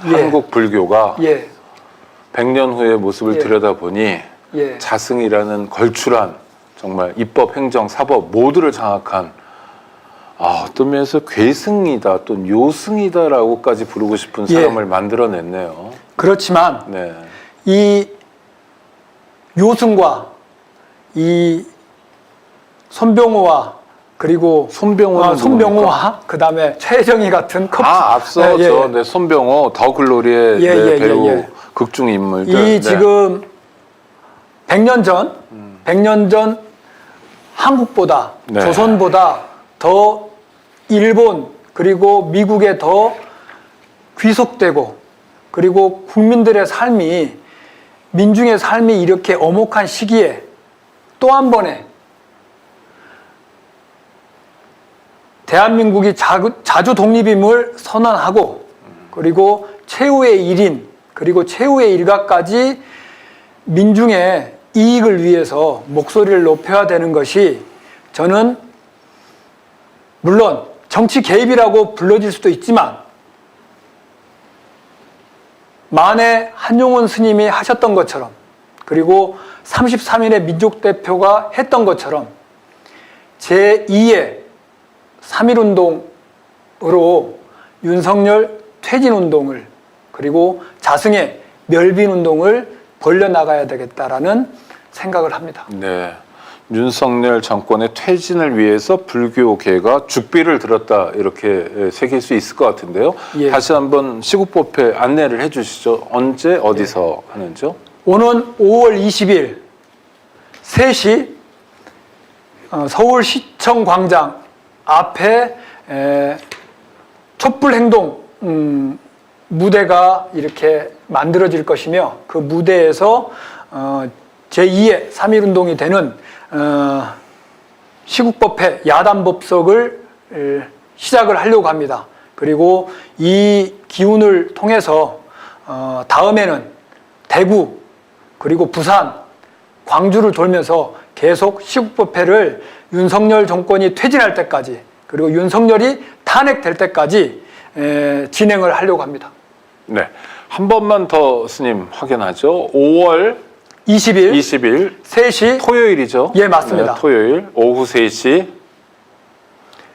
예. 한국 불교가 예, 100년 후의 모습을 예. 들여다보니 예, 자승이라는 걸출한 정말 입법, 행정, 사법 모두를 장악한 어떤 면에서 괴승이다 또는 요승이다라고까지 부르고 싶은 예. 사람을 만들어냈네요. 그렇지만 네. 이 요승과 이 손병호와 그리고 손병호는 손병호와 그 다음에 최혜정이 같은 앞서 예, 예. 네, 손병호 더 글로리의 예, 네, 예, 배우 예, 예. 극중 인물들. 이 네. 지금 100년 전 한국보다 네. 조선보다 더 일본 그리고 미국에 더 귀속되고 그리고 국민들의 삶이 민중의 삶이 이렇게 엄혹한 시기에 또 한 번에 대한민국이 자주 독립임을 선언하고 그리고 최후의 일인 그리고 최후의 일가까지 민중의 이익을 위해서 목소리를 높여야 되는 것이 저는 물론 정치 개입이라고 불러질 수도 있지만 만해 한용운 스님이 하셨던 것처럼 그리고 33인의 민족대표가 했던 것처럼 제2의 3.1운동으로 윤석열 퇴진운동을 그리고 자승의 멸빈운동을 벌려나가야 되겠다라는 생각을 합니다. 네. 윤석열 정권의 퇴진을 위해서 불교계가 죽비를 들었다 이렇게 새길 수 있을 것 같은데요. 예. 다시 한번 시국법회 안내를 해주시죠. 언제 어디서 하는지요? 오는 5월 20일 3시 서울시청 광장 앞에 촛불행동 무대가 이렇게 만들어질 것이며 그 무대에서 제2의 3.1운동이 되는 시국법회 야단법석을 시작을 하려고 합니다. 그리고 이 기운을 통해서 다음에는 대구 그리고 부산, 광주를 돌면서 계속 시국법회를 윤석열 정권이 퇴진할 때까지 그리고 윤석열이 탄핵될 때까지 진행을 하려고 합니다. 네. 한 번만 더 스님 확인하죠. 5월 20일 3시 토요일이죠. 예, 맞습니다. 네, 토요일 오후 3시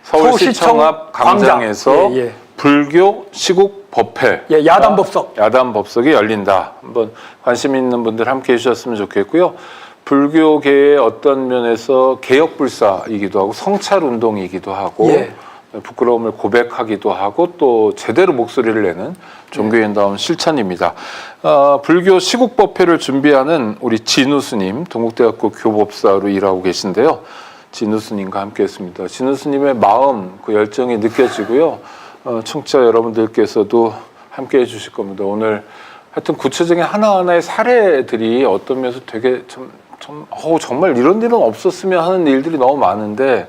서울시청 앞 광장에서 예, 예. 불교 시국 법회 예, 야단법석. 야단법석이 열린다. 한번 관심 있는 분들 함께 해주셨으면 좋겠고요. 불교계의 어떤 면에서 개혁불사이기도 하고 성찰운동이기도 하고 예. 부끄러움을 고백하기도 하고 또 제대로 목소리를 내는 종교인다운 실천입니다. 불교 시국법회를 준비하는 우리 진우 스님, 동국대학교 교법사로 일하고 계신데요. 진우 스님과 함께했습니다. 진우 스님의 마음, 그 열정이 느껴지고요. 청취자 여러분들께서도 함께해 주실 겁니다. 오늘 하여튼 구체적인 하나하나의 사례들이 어떤 면에서 되게 정말 이런 일은 없었으면 하는 일들이 너무 많은데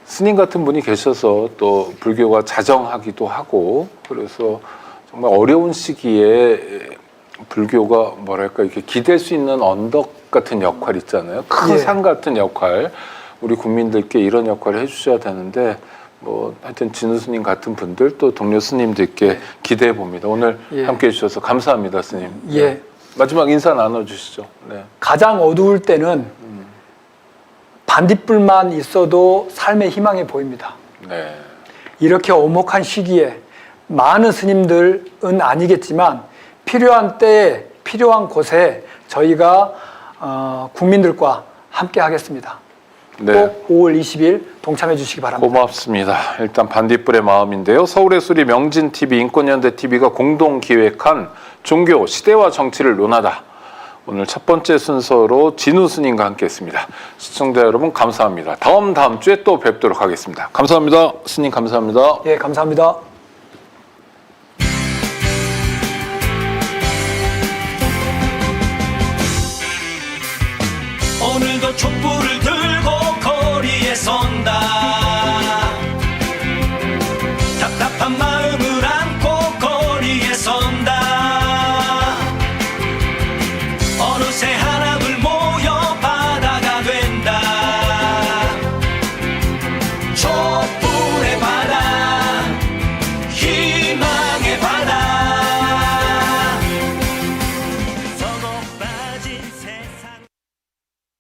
스님 같은 분이 계셔서 또 불교가 자정하기도 하고 그래서 정말 어려운 시기에 불교가 뭐랄까 이렇게 기댈 수 있는 언덕 같은 역할 있잖아요. 큰 산 같은 역할. 우리 국민들께 이런 역할을 해주셔야 되는데 뭐 하여튼 진우 스님 같은 분들 또 동료 스님들께 기대해 봅니다. 오늘 함께 해주셔서 감사합니다, 스님. 예. 네. 마지막 인사 나눠주시죠. 네. 가장 어두울 때는 반딧불만 있어도 삶의 희망이 보입니다. 네. 이렇게 오목한 시기에 많은 스님들은 아니겠지만 필요한 때에 필요한 곳에 저희가 국민들과 함께 하겠습니다. 네. 꼭 5월 20일 동참해 주시기 바랍니다. 고맙습니다. 일단 반딧불의 마음인데요. 서울의 소리 명진TV, 인권연대TV가 공동 기획한 종교, 시대와 정치를 논하다. 오늘 첫 번째 순서로 진우 스님과 함께했습니다. 시청자 여러분 감사합니다. 다음 주에 또 뵙도록 하겠습니다. 감사합니다. 스님 감사합니다. 예, 감사합니다.